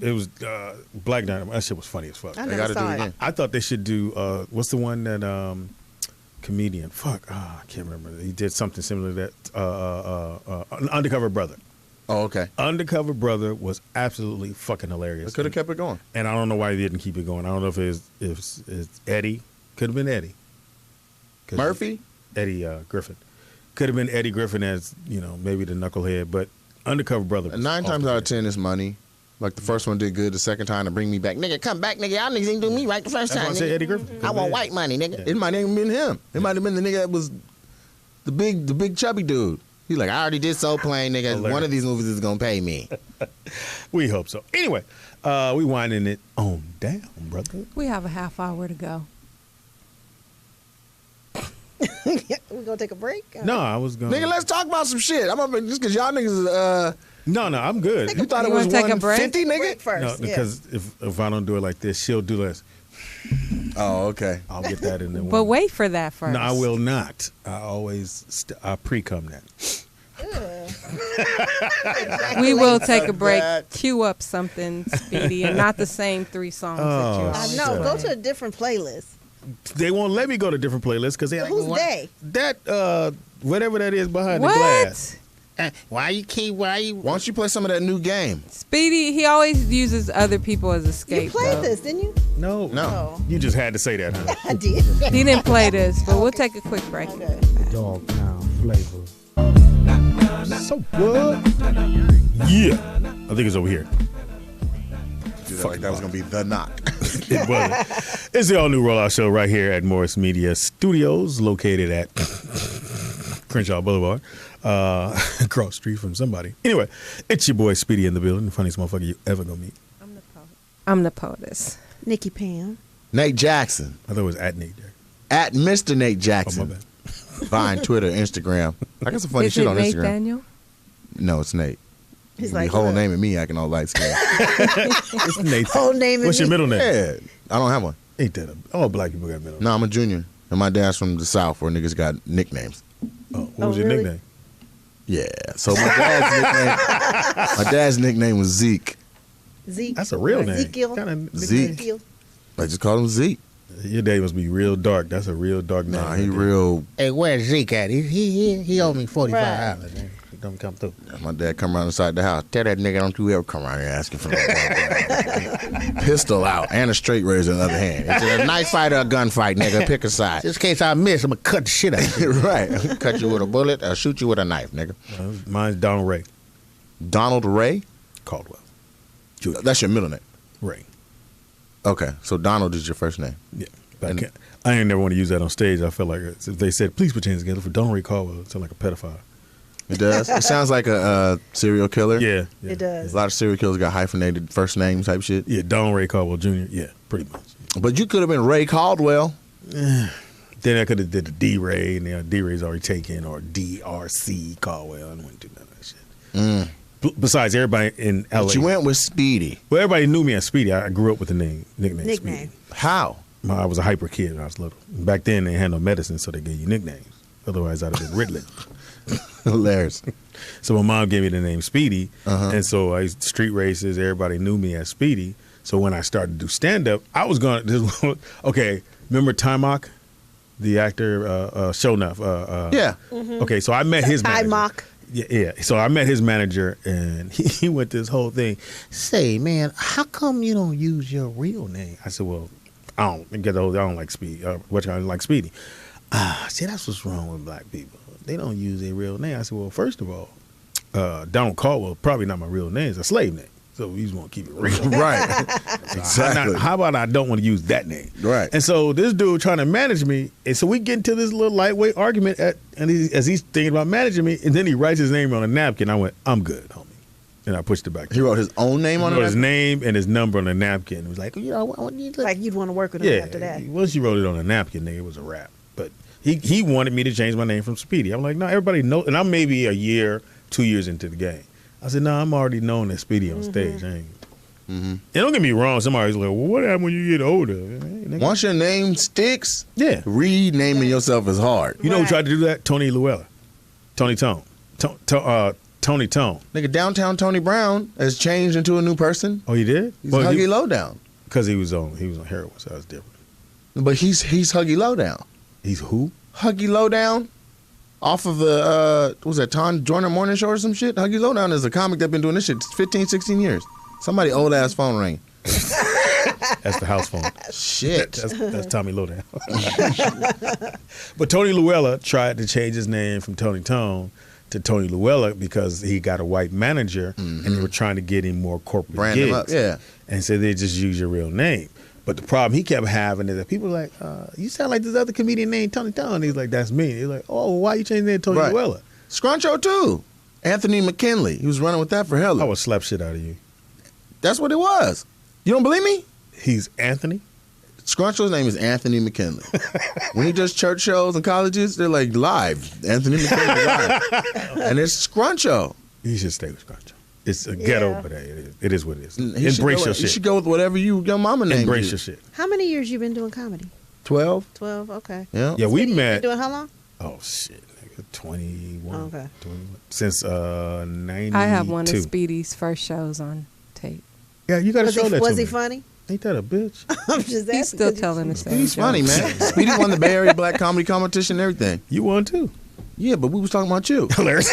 Black Dynamite. That shit was funny as fuck. I They never gotta do saw it it. again. I thought they should do what's the one that comedian? Fuck, I can't remember. He did something similar to that. Undercover Brother. Oh, okay. Undercover Brother was absolutely fucking hilarious. They could have kept it going. And I don't know why they didn't keep it going. I don't know if it's Eddie. Could have been Eddie. 'Cause Murphy? Eddie Griffin. Could have been Eddie Griffin as, maybe the knucklehead, but Undercover Brother. was 9 off times the out of chain. 10 is money. Like the first one did good. The second time to bring me back. Nigga, come back, nigga. Y'all niggas ain't do me right the first That's why time. I said Nigga. Eddie Griffin. I want white money, nigga. It might have been him. It might have been the nigga that was the big chubby dude. He's like, I already did Soul Plane, nigga. Hilarious. One of these movies is gonna pay me. We hope so. Anyway, we winding it on down, brother. We have a half hour to go. We're gonna take a break. No, I was going. Nigga, let's talk about some shit. I'm up just because y'all niggas. No, I'm good. You thought it You was wanna take a break? 150, nigga? Break first. No, yeah. because if I don't do it like this, she'll do this. Oh, okay. I'll get that in there. But wait for that first. No, I will not. I always I pre-cum that. We will take a Like break. that. Cue up something speedy and not the same 3 songs that you Oh, I always know. Go play. to a different playlist. They won't let me go to different playlists because they're like, Who's what? they? That whatever that is behind the What? glass. Why don't you play some of that new game? Speedy, he always uses other people as a You scapegoat. played this, didn't you? No, No. Oh, You just had to say that, huh? I did. He didn't play this, but we'll take a quick break. Okay. Dog pound flavor. So what? Yeah, I think it's over here. Do that like that was gonna be the knock. It wasn't. It's the all-new Rollout Show right here at Morris Media Studios, located at Crenshaw Boulevard, across street from somebody. Anyway, it's your boy Speedy in the building, the funniest motherfucker you ever gonna meet. I'm the poetess. Nikki Pam. Nate Jackson I thought it was at Nate Jack. at Mr. Nate Oh, my Jackson. bad. Vine, Twitter, Instagram. I got some funny Is shit it on Instagram. Nathaniel? No, it's Nate. He's Your like, whole look, name and me acting all light skinned. It's Nathan. whole name What's is your middle name? Yeah, I don't have one. Ain't that all black people got middle names? No, I'm a junior, and my dad's from the South, where niggas got nicknames. Oh, what was your really? nickname? Yeah, so my dad's nickname was Zeke. Zeke. That's a real name. Ezekiel. Kind of Zeke. Ezekiel. I just called him Zeke. Your day must be real dark. That's a real dark name. Nah, he right there. real. Hey, where's Zeke at? He owed me $45. Right. Man. He don't come through. My dad come around inside the house. Tell that nigga don't you ever come around here asking for no pistol out and a straight razor in the other hand. It's a knife fight or a gunfight, nigga. Pick a side. Just in case I miss, I'm gonna cut the shit out of you. Right. Cut you with a bullet or shoot you with a knife, nigga. Mine's Donald Ray Donald Ray? Caldwell. That's your middle name. Ray. Okay, so Donald is your first name. Yeah. But And- I ain't never want to use that on stage. I felt like if they said, please put your hands together for Donald Ray Caldwell, it sound like a pedophile. It does. It sounds like a serial killer. Yeah. It does. A lot of serial killers got hyphenated first name type shit. Yeah, Donald Ray Caldwell Jr. Yeah, pretty much. But you could have been Ray Caldwell. Then I could have did the D Ray, and D Ray's already taken, or DRC Caldwell. I wouldn't do none of that shit. Besides, everybody in LA. But you went with Speedy. Well, everybody knew me as Speedy. I grew up with the nickname Nickname. Speedy. How? I was a hyper kid when I was little. Back then, they had no medicine, so they gave you nicknames. Otherwise, I'd have been Ridley. Hilarious. So my mom gave me the name Speedy, Uh-huh. and so I used street races. Everybody knew me as Speedy. So when I started to do stand up, I was going to. Okay, remember Timok, the actor, Shonuff? Yeah. Okay, so I met his manager. Timok. Yeah. So I met his manager, and he went this whole thing. Say, man, how come you don't use your real name? I said, well, I don't like Speedy. I don't like Speedy. See, that's what's wrong with black people. They don't use their real name. I said, well, first of all, Donald Caldwell probably not my real name. It's a slave name. So we just want to keep it real. Right. Exactly. How about I don't want to use that name? Right. And so this dude trying to manage me, and so we get into this little lightweight argument, as he's thinking about managing me, and then he writes his name on a napkin. I went, I'm good, homie. And I pushed it back. He wrote his own name on He wrote it? his name and his number on a napkin. It was like, I want you to Like you'd want to work with him yeah. after that. Once you wrote it on a napkin, nigga, it was a wrap. But he wanted me to change my name from Speedy. I'm like, no, everybody knows. And I'm maybe a year, 2 years into the game. I said, no, I'm already known as Speedy on stage. I ain't. And don't get me wrong. Somebody's like, well, what happened when you get older? Hey, nigga. Once your name sticks, Yeah. renaming yourself is hard. You know who Right. tried to do that? Tony Llewellyn. Tony Tone. Tony Tone. Nigga, downtown Tony Brown has changed into a new person. Oh, he did? He's Huggy Lowdown. Because he was on heroin, so that's different. But he's Huggy Lowdown. He's who? Huggy Lowdown off of the, what was that, Tom Joyner Morning Show or some shit? Huggy Lowdown is a comic that's been doing this shit 15, 16 years. Somebody old ass phone ring. That's the house phone. Shit. That's Tommy Lowdown. But Tony Llewellyn tried to change his name from Tony Tone to Tony Llewellyn because he got a white manager and they were trying to get him more corporate Brand him gigs. up, yeah. And so they just use your real name. But the problem he kept having is that people were like, you sound like this other comedian named Tony Tone. He's like, that's me. He's like, oh, why you changing that to Tony Right. Llewellyn? Scruncho too. Anthony McKinley. He was running with that for I hella. would slap shit out of you. That's what it was. You don't believe me? He's Anthony? Scruncho's name is Anthony McKinley. When he does church shows and colleges, they're like live. Anthony McKinley live. And it's Scruncho. You should stay with Scruncho. It's a ghetto, Yeah. but it is what it is. He should Embrace go- your You should shit. go with whatever your mama named Embrace you. your shit. How many years you been doing comedy? 12? 12. Okay. Yeah. Yeah, we Speedy, you met. been doing how long? Oh shit, nigga, 21. Okay. 21. Since 92. I have one of Speedy's first shows on tape. Yeah, you got to show that Was to he me. funny? Ain't that a bitch? I'm just asking. He's still 'cause telling the same He's joke. funny, man. Speedy won the Bay Area Black Comedy Competition and everything. You won too. Yeah, but we was talking about you. Hilarious.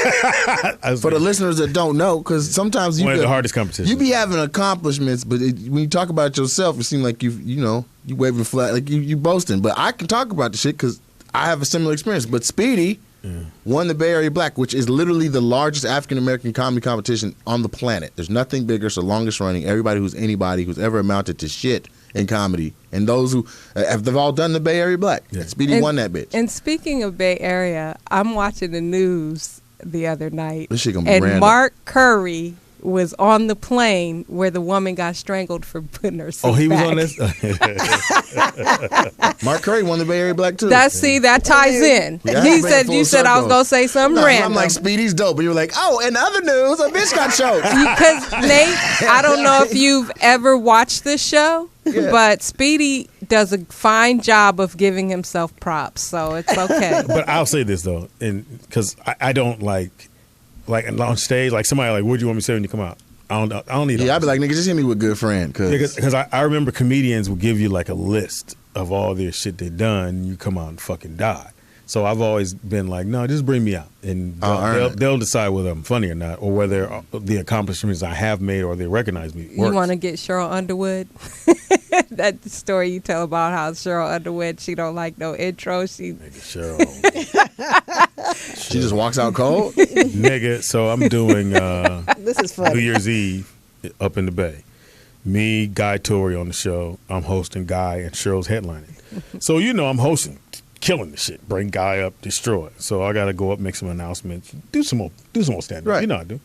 For the listeners that don't know, because sometimes you one of could- the hardest competitions. you be having accomplishments, but when you talk about yourself, it seems like you waving flag, like you boasting. But I can talk about the shit because I have a similar experience. But Speedy won the Bay Area Black, which is literally the largest African American comedy competition on the planet. There's nothing bigger. It's the longest running. Everybody who's ever amounted to shit in comedy, and those who they've all done the Bay Area Black. Yeah. Speedy won that bitch. And speaking of Bay Area, I'm watching the news the other night, This shit gonna be and random. Mark Curry was on the plane where the woman got strangled for putting her seat Oh, he was back. on this. Mark Curry won the Bay Area Black too. That ties in. Yeah, He bring it said full you said I was circle. gonna say something No, random. I'm like, Speedy's dope. But you were like, oh, in other news, a bitch got choked. Because Nate, I don't know if you've ever watched this show, but Speedy does a fine job of giving himself props, so it's okay. But I'll say this though, and because I don't like on stage, like somebody like, what do you want me to say when you come out? I don't need. Yeah, I'd be like, nigga, just hit me with good friend. Because I remember comedians would give you like a list of all their shit they done, and you come out and fucking die. So I've always been like, no, just bring me out, and they'll decide whether I'm funny or not, or whether the accomplishments I have made or they recognize me. You want to get Cheryl Underwood? That story you tell about how Cheryl Underwood, she don't like no intro. Cheryl. She just walks out cold. Nigga, so I'm doing This is funny. New Year's Eve up in the Bay. Me, Guy Torrey on the show. I'm hosting Guy, and Cheryl's headlining. So I'm hosting, killing the shit. Bring Guy up, destroy it. So I got to go up, make some announcements, do some more stand up. Right. You know I do.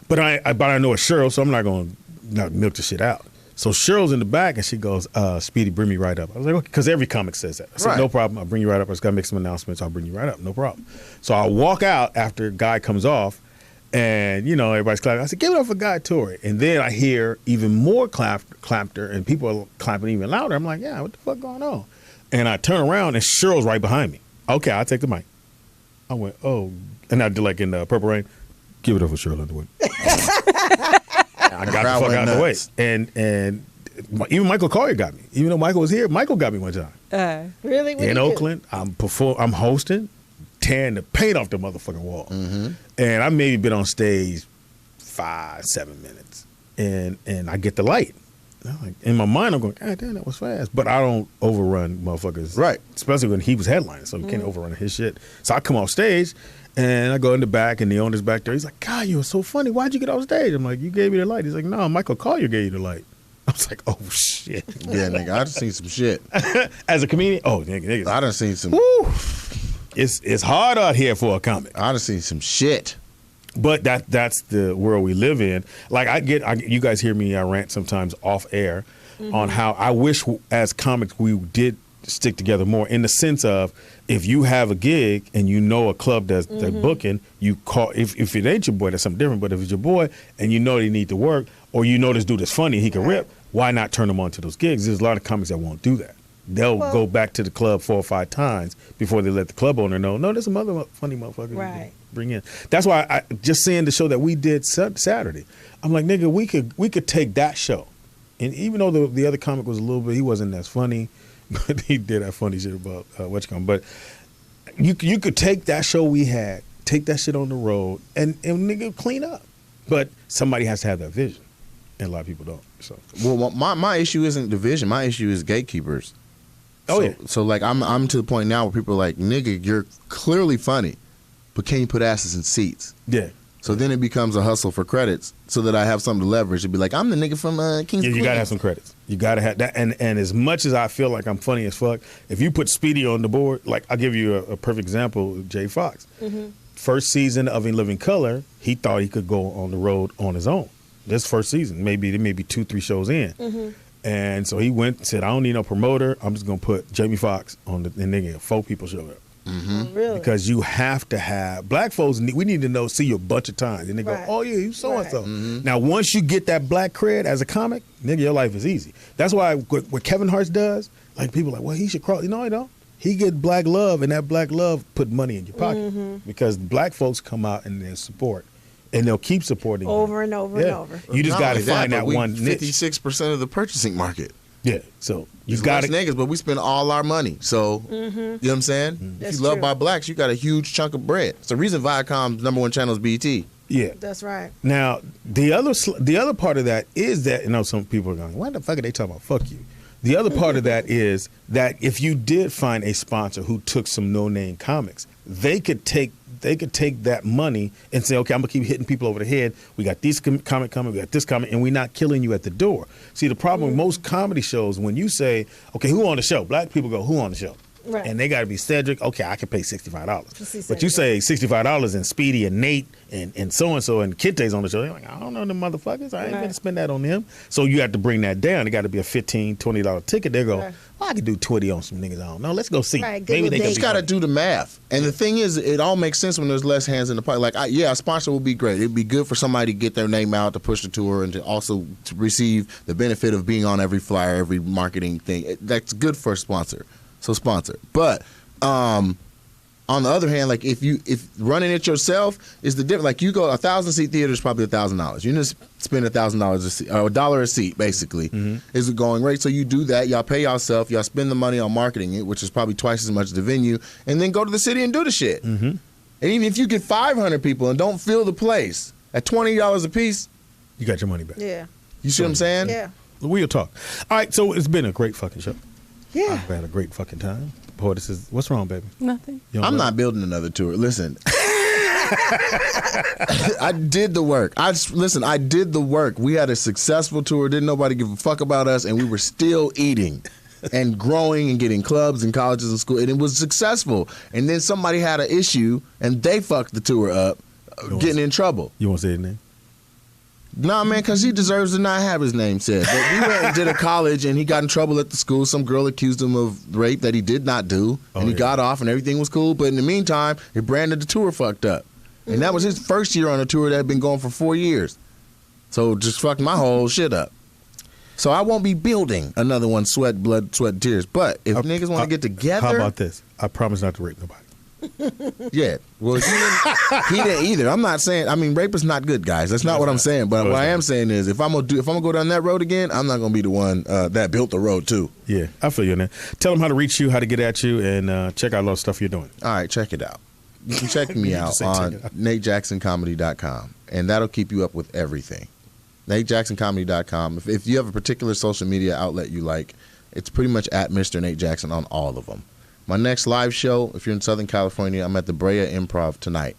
But I know it's Cheryl, so I'm not going to milk the shit out. So Cheryl's in the back, and she goes, Speedy, bring me right up. I was like, okay, because every comic says that. I said, Right. no problem. I'll bring you right up. I just got to make some announcements. I'll bring you right up. No problem. So I walk out after Guy comes off, and, everybody's clapping. I said, give it up for Guy Torrey. And then I hear even more clapter, and people are clapping even louder. I'm like, yeah, what the fuck going on? And I turn around, and Cheryl's right behind me. Okay, I'll take the mic. I went, oh. And I did like in Purple Rain, give it up for Cheryl Underwood. I got the fuck out of the way. And even Michael Collier got me. Even though Michael was here, Michael got me one time. Really? What In did you do? Oakland, I'm hosting, tearing the paint off the motherfucking wall. Mm-hmm. And I maybe been on stage 5-7 minutes. And I get the light. And I'm like, in my mind, I'm going, God damn, that was fast. But I don't overrun motherfuckers. Right. Especially when he was headlining, so you can't overrun his shit. So I come off stage, and I go in the back, and the owner's back there. He's like, God, you were so funny. Why'd you get off stage? I'm like, you gave me the light. He's like, no, Michael Collier gave you the light. I was like, oh, shit. Yeah, nigga, I done seen some shit. As a comedian, nigga. I done seen some. Woo. It's hard out here for a comic. I done seen some shit. But that's the world we live in. Like you guys hear me, I rant sometimes off air on how I wish as comics we did stick together more, in the sense of, if you have a gig and a club that's they're booking, you call, if it ain't your boy, that's something different. But if it's your boy and they need to work, or this dude is funny, he can rip, why not turn them on to those gigs? There's a lot of comics that won't do that. They'll go back to the club 4 or 5 times before they let the club owner know, no, there's some other funny motherfucker you can bring in. That's why I just seeing the show that we did Saturday, I'm like, nigga, we could take that show. And even though the other comic was he wasn't as funny, but he did that funny shit about whatchamacallit. But you could take that show we had, take that shit on the road, and nigga clean up. But somebody has to have that vision, and a lot of people don't. So, well, my issue isn't division. My issue is gatekeepers. Oh, yeah. So like I'm to the point now where people are like, nigga, you're clearly funny, but can you put asses in seats? yeah. So then it becomes a hustle for credits, so that I have something to leverage. It'd be like, I'm the nigga from King's Yeah, you Queens. gotta have some credits. You gotta have that. And as much as I feel like I'm funny as fuck, if you put Speedy on the board, like I'll give you a perfect example, Jay Fox. First season of In Living Color, he thought he could go on the road on his own. This first season, maybe 2-3 shows in. And so he went and said, I don't need no promoter. I'm just gonna put Jamie Foxx on and then 4 people showed up. Really? Because you have to have black folks. We need to see you a bunch of times, and they go, Right. "Oh yeah, you so and so." Mm-hmm. Now, once you get that black cred as a comic, nigga, your life is easy. That's why what Kevin Hart does, like people are like, well, he should cross. No, he don't. He get black love, and that black love put money in your pocket because black folks come out and they support, and they'll keep supporting Over you. and over and over. You just Not got to only find but that we one niche. 56% of the purchasing market. Yeah, so you It's got less to. niggas, but we spend all our money. So you know what I'm saying? If That's you love true. by blacks, you got a huge chunk of bread. It's the reason Viacom's #1 channel is BET. Yeah. That's right. Now, the other part of that is that, some people are going, why the fuck are they talking about fuck you? The other part of that is that if you did find a sponsor who took some no-name comics, they could take that money and say, okay, I'm going to keep hitting people over the head. We got these comic coming, we got this comic, and we're not killing you at the door. See, the problem with most comedy shows, when you say, okay, who on the show? Black people go, who on the show? Right. and they got to be Cedric. Okay, I can pay $65. see But you Cedric. say $65 and Speedy and Nate and so and Kente's on the show. They're like, I don't know them motherfuckers. I ain't Right. gonna spend that on them. So you have to bring that down. It got to be a $15, $20 ticket. They go, Right. well, I could do 20 on some niggas I don't know. Let's go see. Right, good Maybe little they date. can just be got to funny. do the math. And the thing is, it all makes sense when there's less hands in the pot. Like, a sponsor would be great. It'd be good for somebody to get their name out to push the tour and to also to receive the benefit of being on every flyer, every marketing thing. That's good for a sponsor. So sponsor. But on the other hand, like if running it yourself is the difference. Like you go 1,000-seat theater is probably $1,000. You just spend $1,000 a seat, or $1 a seat basically is the going rate. So you do that, y'all pay yourself, y'all spend the money on marketing it, which is probably twice as much as the venue, and then go to the city and do the shit. And even if you get 500 people and don't fill the place at $20 a piece, You got your money back. Yeah. you see what I'm saying? Yeah. We'll talk. All right, so it's been a great fucking show. Yeah. I've had a great fucking time. Boy, this is what's wrong, baby? Nothing. You don't I'm love not building another tour. Listen. I did the work. I did the work. We had a successful tour. Didn't nobody give a fuck about us, and we were still eating and growing and getting clubs and colleges and school, and it was successful. And then somebody had an issue, and they fucked the tour up, getting in trouble. You want to say his name? Nah, man, because he deserves to not have his name said. But we went and did a college, and he got in trouble at the school. Some girl accused him of rape that he did not do, and he got off, and everything was cool. But in the meantime, he branded the tour fucked up. And that was his first year on a tour that had been going for 4 years. So just fucked my whole shit up. So I won't be building another one, sweat, blood, sweat, and tears. But if niggas want to get together... How about this? I promise not to rape nobody. Yeah. Well, he didn't either. I'm not saying. I mean, rape is not good, guys. That's not what I'm saying. But No, what I it's am not. saying is, if I'm gonna go down that road again, I'm not gonna be the one that built the road too. Yeah, I feel you on that. Tell them how to reach you, how to get at you, and check out a lot of stuff you're doing. All right, check it out. You can check me out Just say check on it out. NateJacksonComedy.com, and that'll keep you up with everything. NateJacksonComedy.com. If you have a particular social media outlet you like, it's pretty much at Mr. Nate Jackson on all of them. My next live show, if you're in Southern California, I'm at the Brea Improv tonight.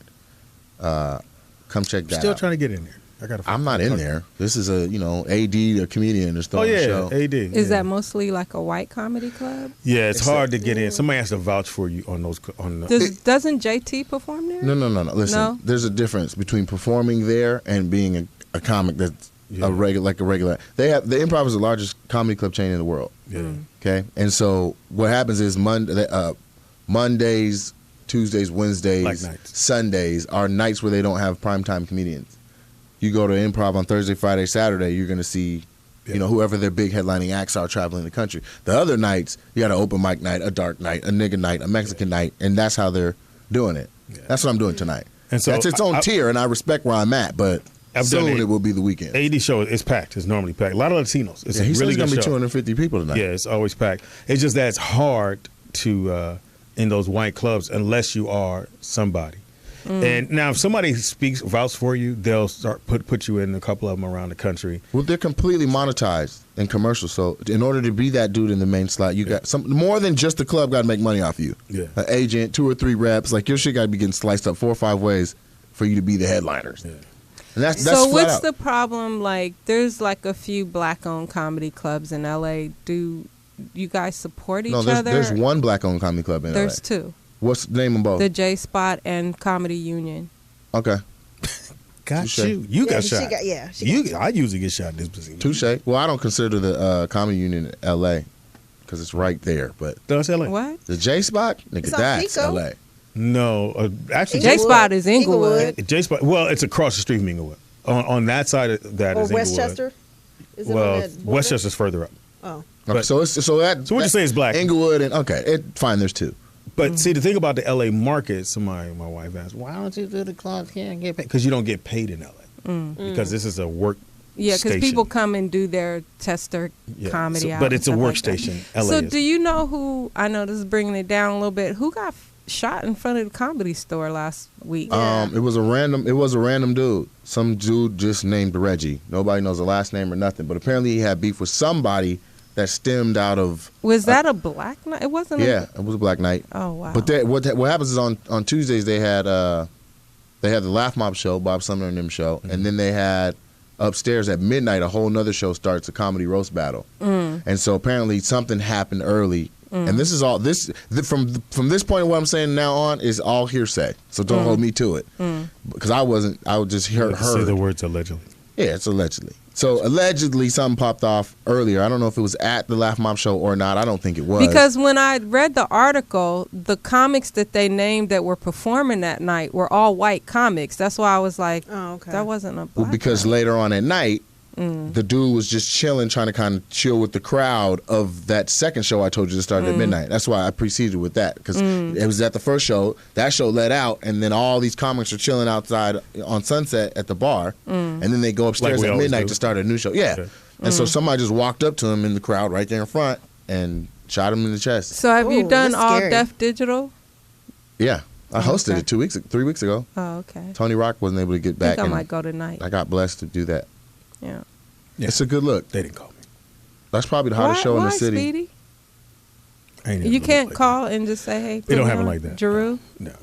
Come check that Still out. trying to get in there. I got. I'm not in there. This is a AD, a comedian, that's Oh throwing a yeah, show. AD. Is that mostly like a white comedy club? Yeah, it's hard to get in. Somebody has to vouch for you on those. On the, Doesn't JT perform there? No. Listen, No? there's a difference between performing there and being a comic that's Yeah. a regular. They have the Improv is the largest comedy club chain in the world. yeah. Okay, and so what happens is Mondays, Tuesdays, Wednesdays, Like nights. Sundays are nights where they don't have primetime comedians. You go to Improv on Thursday, Friday, Saturday, you're going to see, whoever their big headlining acts are traveling the country. The other nights, you got an open mic night, a dark night, a nigga night, a Mexican night, and that's how they're doing it. Yeah. That's what I'm doing tonight. And so that's its own I- tier, and I respect where I'm at, but I've done soon it. it will be the weekend. AD show is packed. It's normally packed. A lot of Latinos. It's Yeah, he a said really it's going good to be show. 250 people tonight. Yeah, it's always packed. It's just that it's hard to in those white clubs unless you are somebody. And now, if somebody speaks vouch for you, they'll start put you in a couple of them around the country. Well, they're completely monetized and commercial. So, in order to be that dude in the main slot, you got some more than just the club got to make money off you. Yeah. An agent, 2 or 3 reps, like your shit got to be getting sliced up 4 or 5 ways for you to be the headliners. Yeah. And that's So flat what's out. the problem? Like, there's like a few black-owned comedy clubs in LA. Do you guys support each No, other? there's one black-owned comedy club in There's LA. two. What's the name of both? The J Spot and Comedy Union. Okay, Got Touche. You got she shot. got- yeah, she got I usually get shot in this position. touche. Well, I don't consider the Comedy Union LA because it's right there. But That's LA. What? the J Spot, nigga, It's on that's Pico. LA. No, actually, J Inglewood. Spot is Inglewood. J Spot. Well, it's across the street from Inglewood. On that side of that Or is Inglewood. Westchester? Is it on Well, that border? Westchester's further up. Oh. Okay, But- so So what you say is black. Inglewood and fine. There's 2. But see, the thing about the LA market, my wife asked, why don't you do the clubs here and get paid? Because you don't get paid in LA. Because this is a work Yeah, because station. people come and do their tester Yeah. comedy So- out. but and it's a stuff like that. workstation. LA So is. do you know who, I know this is bringing it down a little bit, who got shot in front of the Comedy Store last week? It was a random dude. Some dude just named Reggie. Nobody knows the last name or nothing. But apparently he had beef with somebody that stemmed out of. Was that a black night? It wasn't. Yeah, it was a black night. Oh wow. But what happens is on Tuesdays they had the Laugh Mob show, Bob Sumner and them show, and then they had upstairs at midnight a whole nother show starts, a comedy roast battle. And so apparently something happened early And this is all from this point, what I'm saying now on is all hearsay. So don't hold me to it, because I would just heard. Say the words allegedly. Yeah, it's allegedly. So allegedly something popped off earlier. I don't know if it was at the Laugh Mob show or not. I don't think it was. Because when I read the article, the comics that they named that were performing that night were all white comics. That's why I was like, Oh, okay. that wasn't a black Well, because guy. later on at night, the dude was just chilling, trying to kind of chill with the crowd of that second show I told you that started at midnight. That's why I preceded with that, because it was at the first show. That show let out, and then all these comics are chilling outside on Sunset at the bar, and then they go upstairs Like we at always midnight do. to start a new show. Yeah. Okay. And so somebody just walked up to him in the crowd right there in front and shot him in the chest. So have you Ooh, done that's all scary. Deaf Digital? Yeah. I hosted Okay. it 3 weeks ago. Oh, okay. Tony Rock wasn't able to get I back, think I and might go tonight. I got blessed to do that. Yeah. Yeah. It's a good look. They didn't call me. That's probably the hottest show in the why, city. Speedy? I ain't You never can't like call and just say, hey, They don't put me have it on. like that. Giroux? No.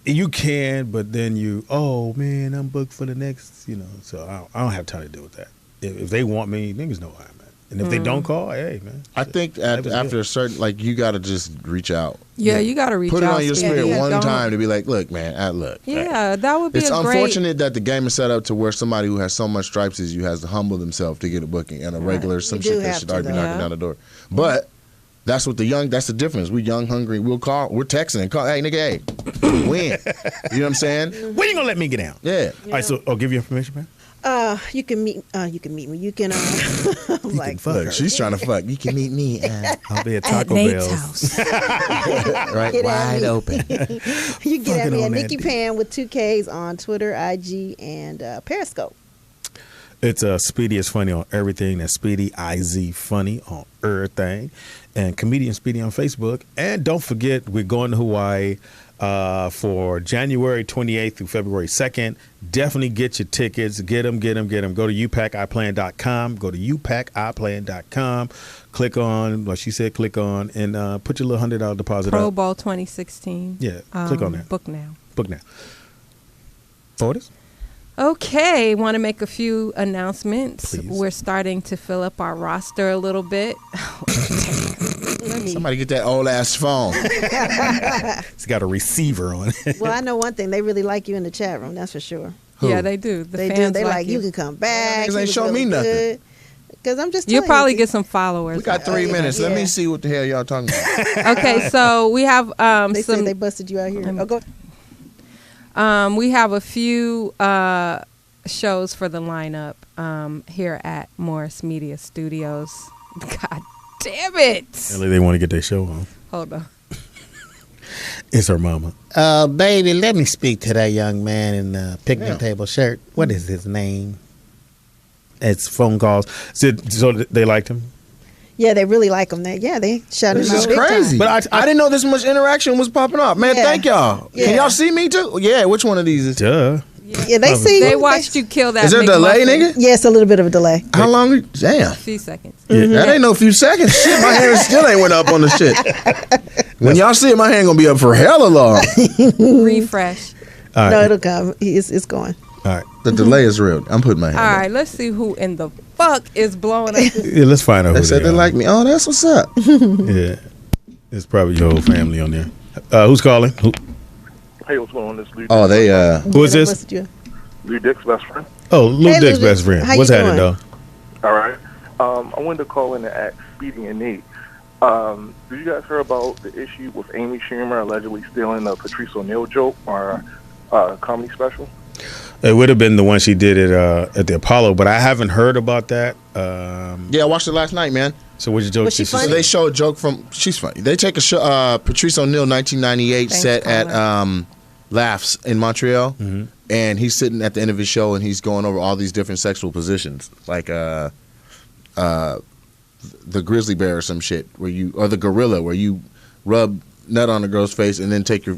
You can, but then oh man, I'm booked for the next, so I don't have time to deal with that. If they want me, niggas know where I'm at. And if they don't call, hey man. I shit. think Life is after good. a certain, you got to just reach out. Yeah, you got to reach Put it out. on your Speedy. spirit Yeah, one don't- time to be like, look, man, look. Yeah, that would be It's a great... unfortunate that the game is set up to where somebody who has so much stripes as you has to humble themselves to get a booking, and a regular some You shit do that have should to, already be though. knocking Yeah. down the door. But that's what that's the difference. We young, hungry. We'll call. We're texting and call. Hey, nigga, hey, win. You know what I'm saying? When you gonna let me get down? Yeah. All right, so I'll give you information, man. You can meet me. You can I'm like fuck Look, her. she's trying to fuck. You can meet me I'll be at At Taco Nate's Bell's. house. right Get at wide me. open. you can get Fucking at me at on that Nikki dick. Pan with 2 Ks on Twitter, IG, and Periscope. It's Speedy is funny on everything. That's Speedy IZ funny on everything, and Comedian Speedy on Facebook. And don't forget, we're going to Hawaii for January 28th through February 2nd. Definitely get your tickets. Get them. Go to upaciplan.com. Go to upaciplan.com. Click on what she said. Click on and put your little $100 deposit Pro up. Bowl 2016. Yeah, click on that. Book now. Book now. Fortis. Okay, want to make a few announcements. Please. We're starting to fill up our roster a little bit. Somebody get that old ass phone. It's got a receiver on it. Well, I know one thing. They really like you in the chat room. That's for sure. Who? Yeah, they do. The They do. fans They like you. you can come back. niggas He ain't was show me nothing. Because I'm just You'll telling probably you. get some followers. We got 3 minutes. Let yeah. me see what the hell y'all talking about. Okay, so we have They some. said they busted you out here. Oh, go. We have a few shows for the lineup here at Morris Media Studios. God damn it! Really, they want to get their show on. Hold on. It's her mama. Baby, let me speak to that young man in the picnic Yeah. table shirt. What is his name? It's phone calls. So they liked him. Yeah, they really like him. They shot him This out is big time. crazy. But I didn't know this much interaction was popping off. Man, Yeah. thank y'all. Yeah. Can y'all see me too? Yeah, which one of these is? Duh. Yeah, they see. They watched you kill that. Is there a delay, McMuffin. nigga? Yes, a little bit of a delay. How long? Damn. A few seconds. That ain't no few seconds. Shit, my hand still ain't went up on the shit. When y'all see it, my hand gonna be up for hella long. Refresh. All right. No, it'll come. It's going. All right. The delay is real. I'm putting my hand All up. right, let's see who in the fuck is blowing up. Yeah, let's find out They who said they are. like me. Oh, that's what's up. Yeah. It's probably your whole family on there. Who's calling? Hey, what's going on? This Lee. Oh, they Who is They this? busted you. Lee Dick's best friend. Oh, Luke Hey, Dick's Lou best Dick. friend. How you What's happening, doing? though? All right. I wanted to call in and ask Speedy and Nate. Do you guys hear about the issue with Amy Schumer allegedly stealing a Patrice O'Neal joke or comedy special? It would have been the one she did at the Apollo, but I haven't heard about that. Yeah, I watched it last night, man. So what's your joke? Was she So funny? they show a joke from. She's funny. They take a show, Patrice O'Neal 1998 Thanks, set at Colin. Laughs in Montreal, and he's sitting at the end of his show and he's going over all these different sexual positions, like the grizzly bear or some shit, or the gorilla, where you rub nut on a girl's face and then take your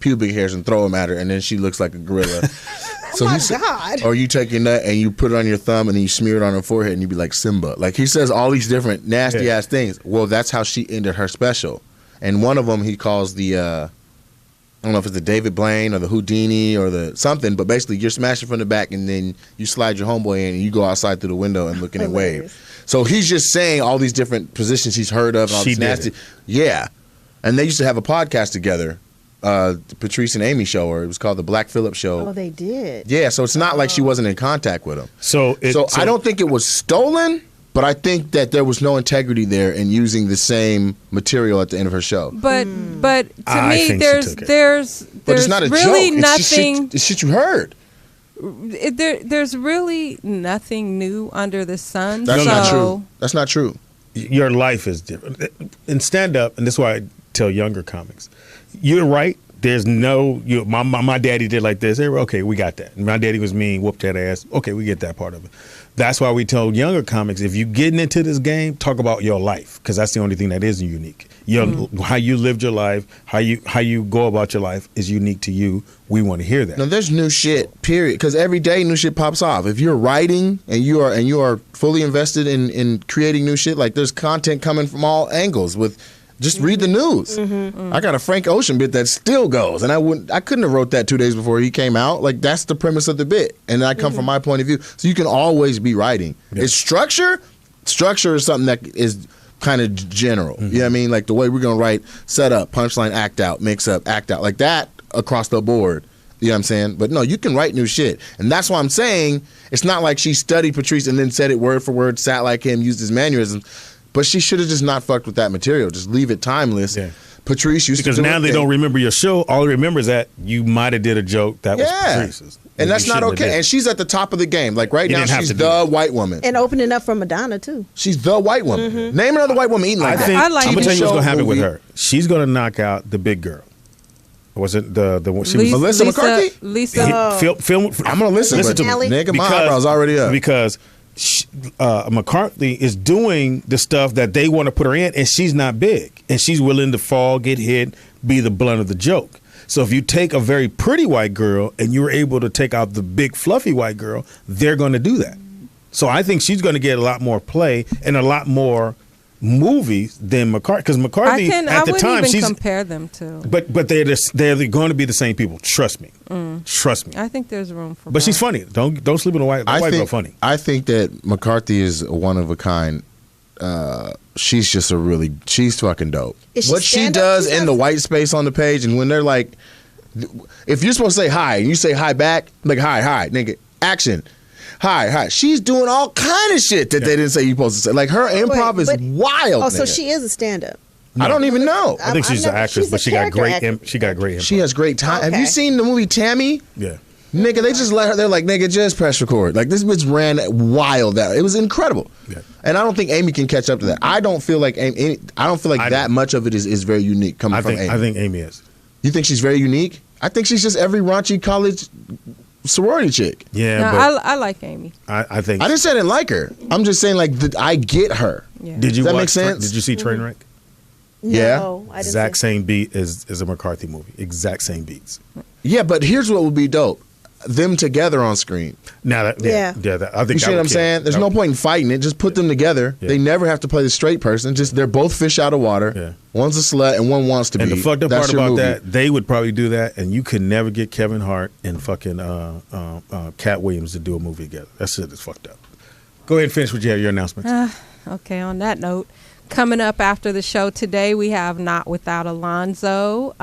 pubic hairs and throw them at her, and then she looks like a gorilla. So my he said- God. Or you take your nut and you put it on your thumb and then you smear it on her forehead and you be like Simba. Like he says all these different nasty ass things. Well, that's how she ended her special. And one of them he calls the I don't know if it's the David Blaine or the Houdini or the something, but basically you're smashing from the back and then you slide your homeboy in and you go outside through the window and looking and wave. So he's just saying all these different positions he's heard of. And all She this did nasty. it. Yeah. And they used to have a podcast together, Patrice and Amy show, or it was called the Black Phillip Show. Oh, they did. Yeah, so it's not like she wasn't in contact with him. So I don't think it was stolen, but I think that there was no integrity there in using the same material at the end of her show. But to I me, think she there's took it. But it's not a really joke. nothing. It's shit you heard. There's really nothing new under the sun. That's so not true. That's not true. Your life is different. In stand up, and this is why I tell younger comics, you're right. There's no, my daddy did like this. Okay, we got that. My daddy was mean, whooped that ass. Okay, we get that part of it. That's why we tell younger comics, if you're getting into this game, talk about your life, because that's the only thing that is unique. How you lived your life, how you go about your life is unique to you. We want to hear that. No, there's new shit, period. Because every day new shit pops off. If you're writing and you are fully invested in creating new shit, like there's content coming from all angles with. Just read the news. I got a Frank Ocean bit that still goes, and I couldn't have wrote that 2 days before he came out. Like that's the premise of the bit, and I come from my point of view. So you can always be writing. Yeah. It's structure. Structure is something that is kind of general. You know what I mean? Like the way we're gonna write, set up, punchline, act out, mix up, act out, like that across the board. You know what I'm saying? But no, you can write new shit, and that's why I'm saying it's not like she studied Patrice and then said it word for word, sat like him, used his mannerisms. But she should have just not fucked with that material. Just leave it timeless. Yeah. Patrice used because to do now they don't remember your show. All they remember is that you might have did a joke that was Patrice's. And that's not okay. And she's at the top of the game. Like right now, she's the white woman. And opening up for Madonna, too. She's the white woman. Name another white woman eating like that. I'm going to tell you what's going to happen with her. She's going to knock out the big girl. Was it the one? She was Melissa McCarthy? Lisa. I'm going to listen to me. Nigga, my eyebrows already up. Because McCarthy is doing the stuff that they want to put her in, and she's not big, and she's willing to fall, get hit, be the blunt of the joke. So if you take a very pretty white girl and you're able to take out the big fluffy white girl, they're going to do that. So I think she's going to get a lot more play and a lot more movies than McCarthy, because McCarthy at the time she's compare them to. But they're going to be the same people. Trust me. Trust me. I think there's room for. But she's funny. Don't sleep on the white. The white girl funny. I think that McCarthy is one of a kind. She's just she's fucking dope. What she does in the white space on the page, and when they're like, if you're supposed to say hi and you say hi back, like hi, nigga, action. Hi. She's doing all kind of shit that they didn't say you're supposed to say. Like her improv is wild. Oh, so she is a stand-up. No. I don't even know. I think she's an actress, but she got great. She got great improv. She has great time. Okay. Have you seen the movie Tammy? Yeah. Nigga, they just let her. They're like, nigga, just press record. Like this bitch ran wild. It was incredible. Yeah. And I don't think Amy can catch up to that. I don't feel like Amy. I don't feel like that much of it is very unique coming from Amy. I think Amy is. You think she's very unique? I think she's just every raunchy college sorority chick. Yeah, no, but I like Amy. I think I didn't say I didn't like her. I'm just saying like I get her. Yeah. Did you Does that watch make sense? Did you see Trainwreck? No, I didn't. Exact same beat is a McCarthy movie. Exact same beats. Yeah, but here's what would be dope: them together on screen. Now that I think you see what I'm saying. There's no point in fighting it. Just put them together. Yeah. They never have to play the straight person. Just they're both fish out of water. Yeah. One's a slut and one wants to be. And the fucked up part about that, they would probably do that, and you could never get Kevin Hart and fucking Cat Williams to do a movie together. That shit is fucked up. Go ahead and finish with your announcements. Okay, on that note, coming up after the show today, we have Not Without Alonzo,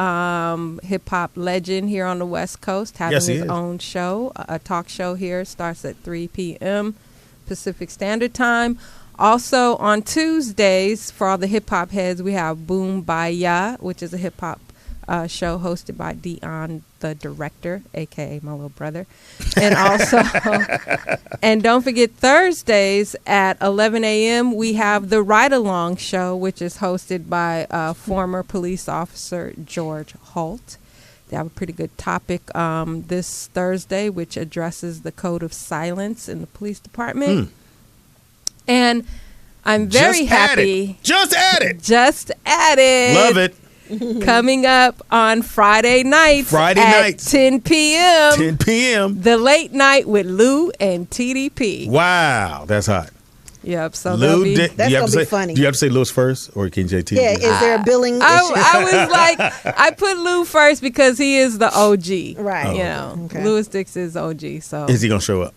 hip-hop legend here on the West Coast, having his own show, a talk show here. Starts at 3 p.m. Pacific Standard Time. Also, on Tuesdays, for all the hip-hop heads, we have Boom Baya, which is a hip-hop show hosted by Dion, the director, a.k.a. my little brother. And also, and don't forget, Thursdays at 11 a.m., we have the Ride Along show, which is hosted by former police officer George Holt. They have a pretty good topic this Thursday, which addresses the code of silence in the police department. And I'm very happy. Just add it. Just added. Love it. Coming up on Friday nights at 10 p.m. 10 p.m. The Late Night with Lou and TDP. Wow, that's hot. Yep. So Lou, they'll be. That's gonna be funny. Do you have to say Louis first, or can JT? Yeah, do is that? there a billing issue? I was like, I put Lou first because he is the OG. Right. You know, Okay. Louis Dix is OG. So Is he gonna show up?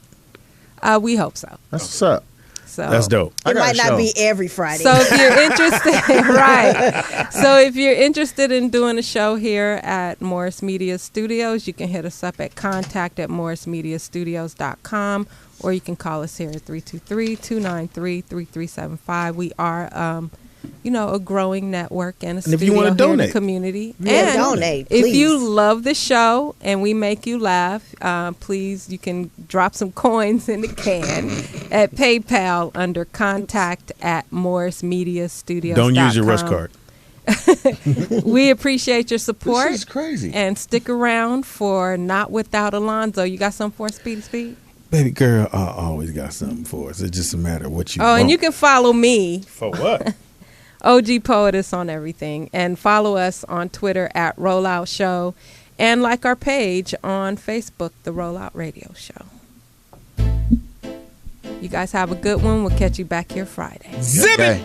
we hope so. That's what's up. So That's dope. I It got might a not show. be every Friday. So if you're interested, right. So if you're interested in doing a show here at Morris Media Studios, you can hit us up at contact@morrismediastudios.com, or you can call us here at 323-293-3375. We are, a growing network and a And if you studio wanna here in donate. the community. Yeah, and donate, if please. you love the show and we make you laugh, please, you can drop some coins in the can at PayPal under contact@morrismediastudios.com. Don't use your rush card. We appreciate your support. This is crazy. And stick around for Not Without Alonzo. You got something for us, Speedy Speed? Baby girl, I always got something for us. It's just a matter of what you Oh, want. and you can follow me, For what? OG Poetess, on everything. And follow us on Twitter at Rollout Show. And like our page on Facebook, The Rollout Radio Show. You guys have a good one. We'll catch you back here Friday. Zip it! Okay.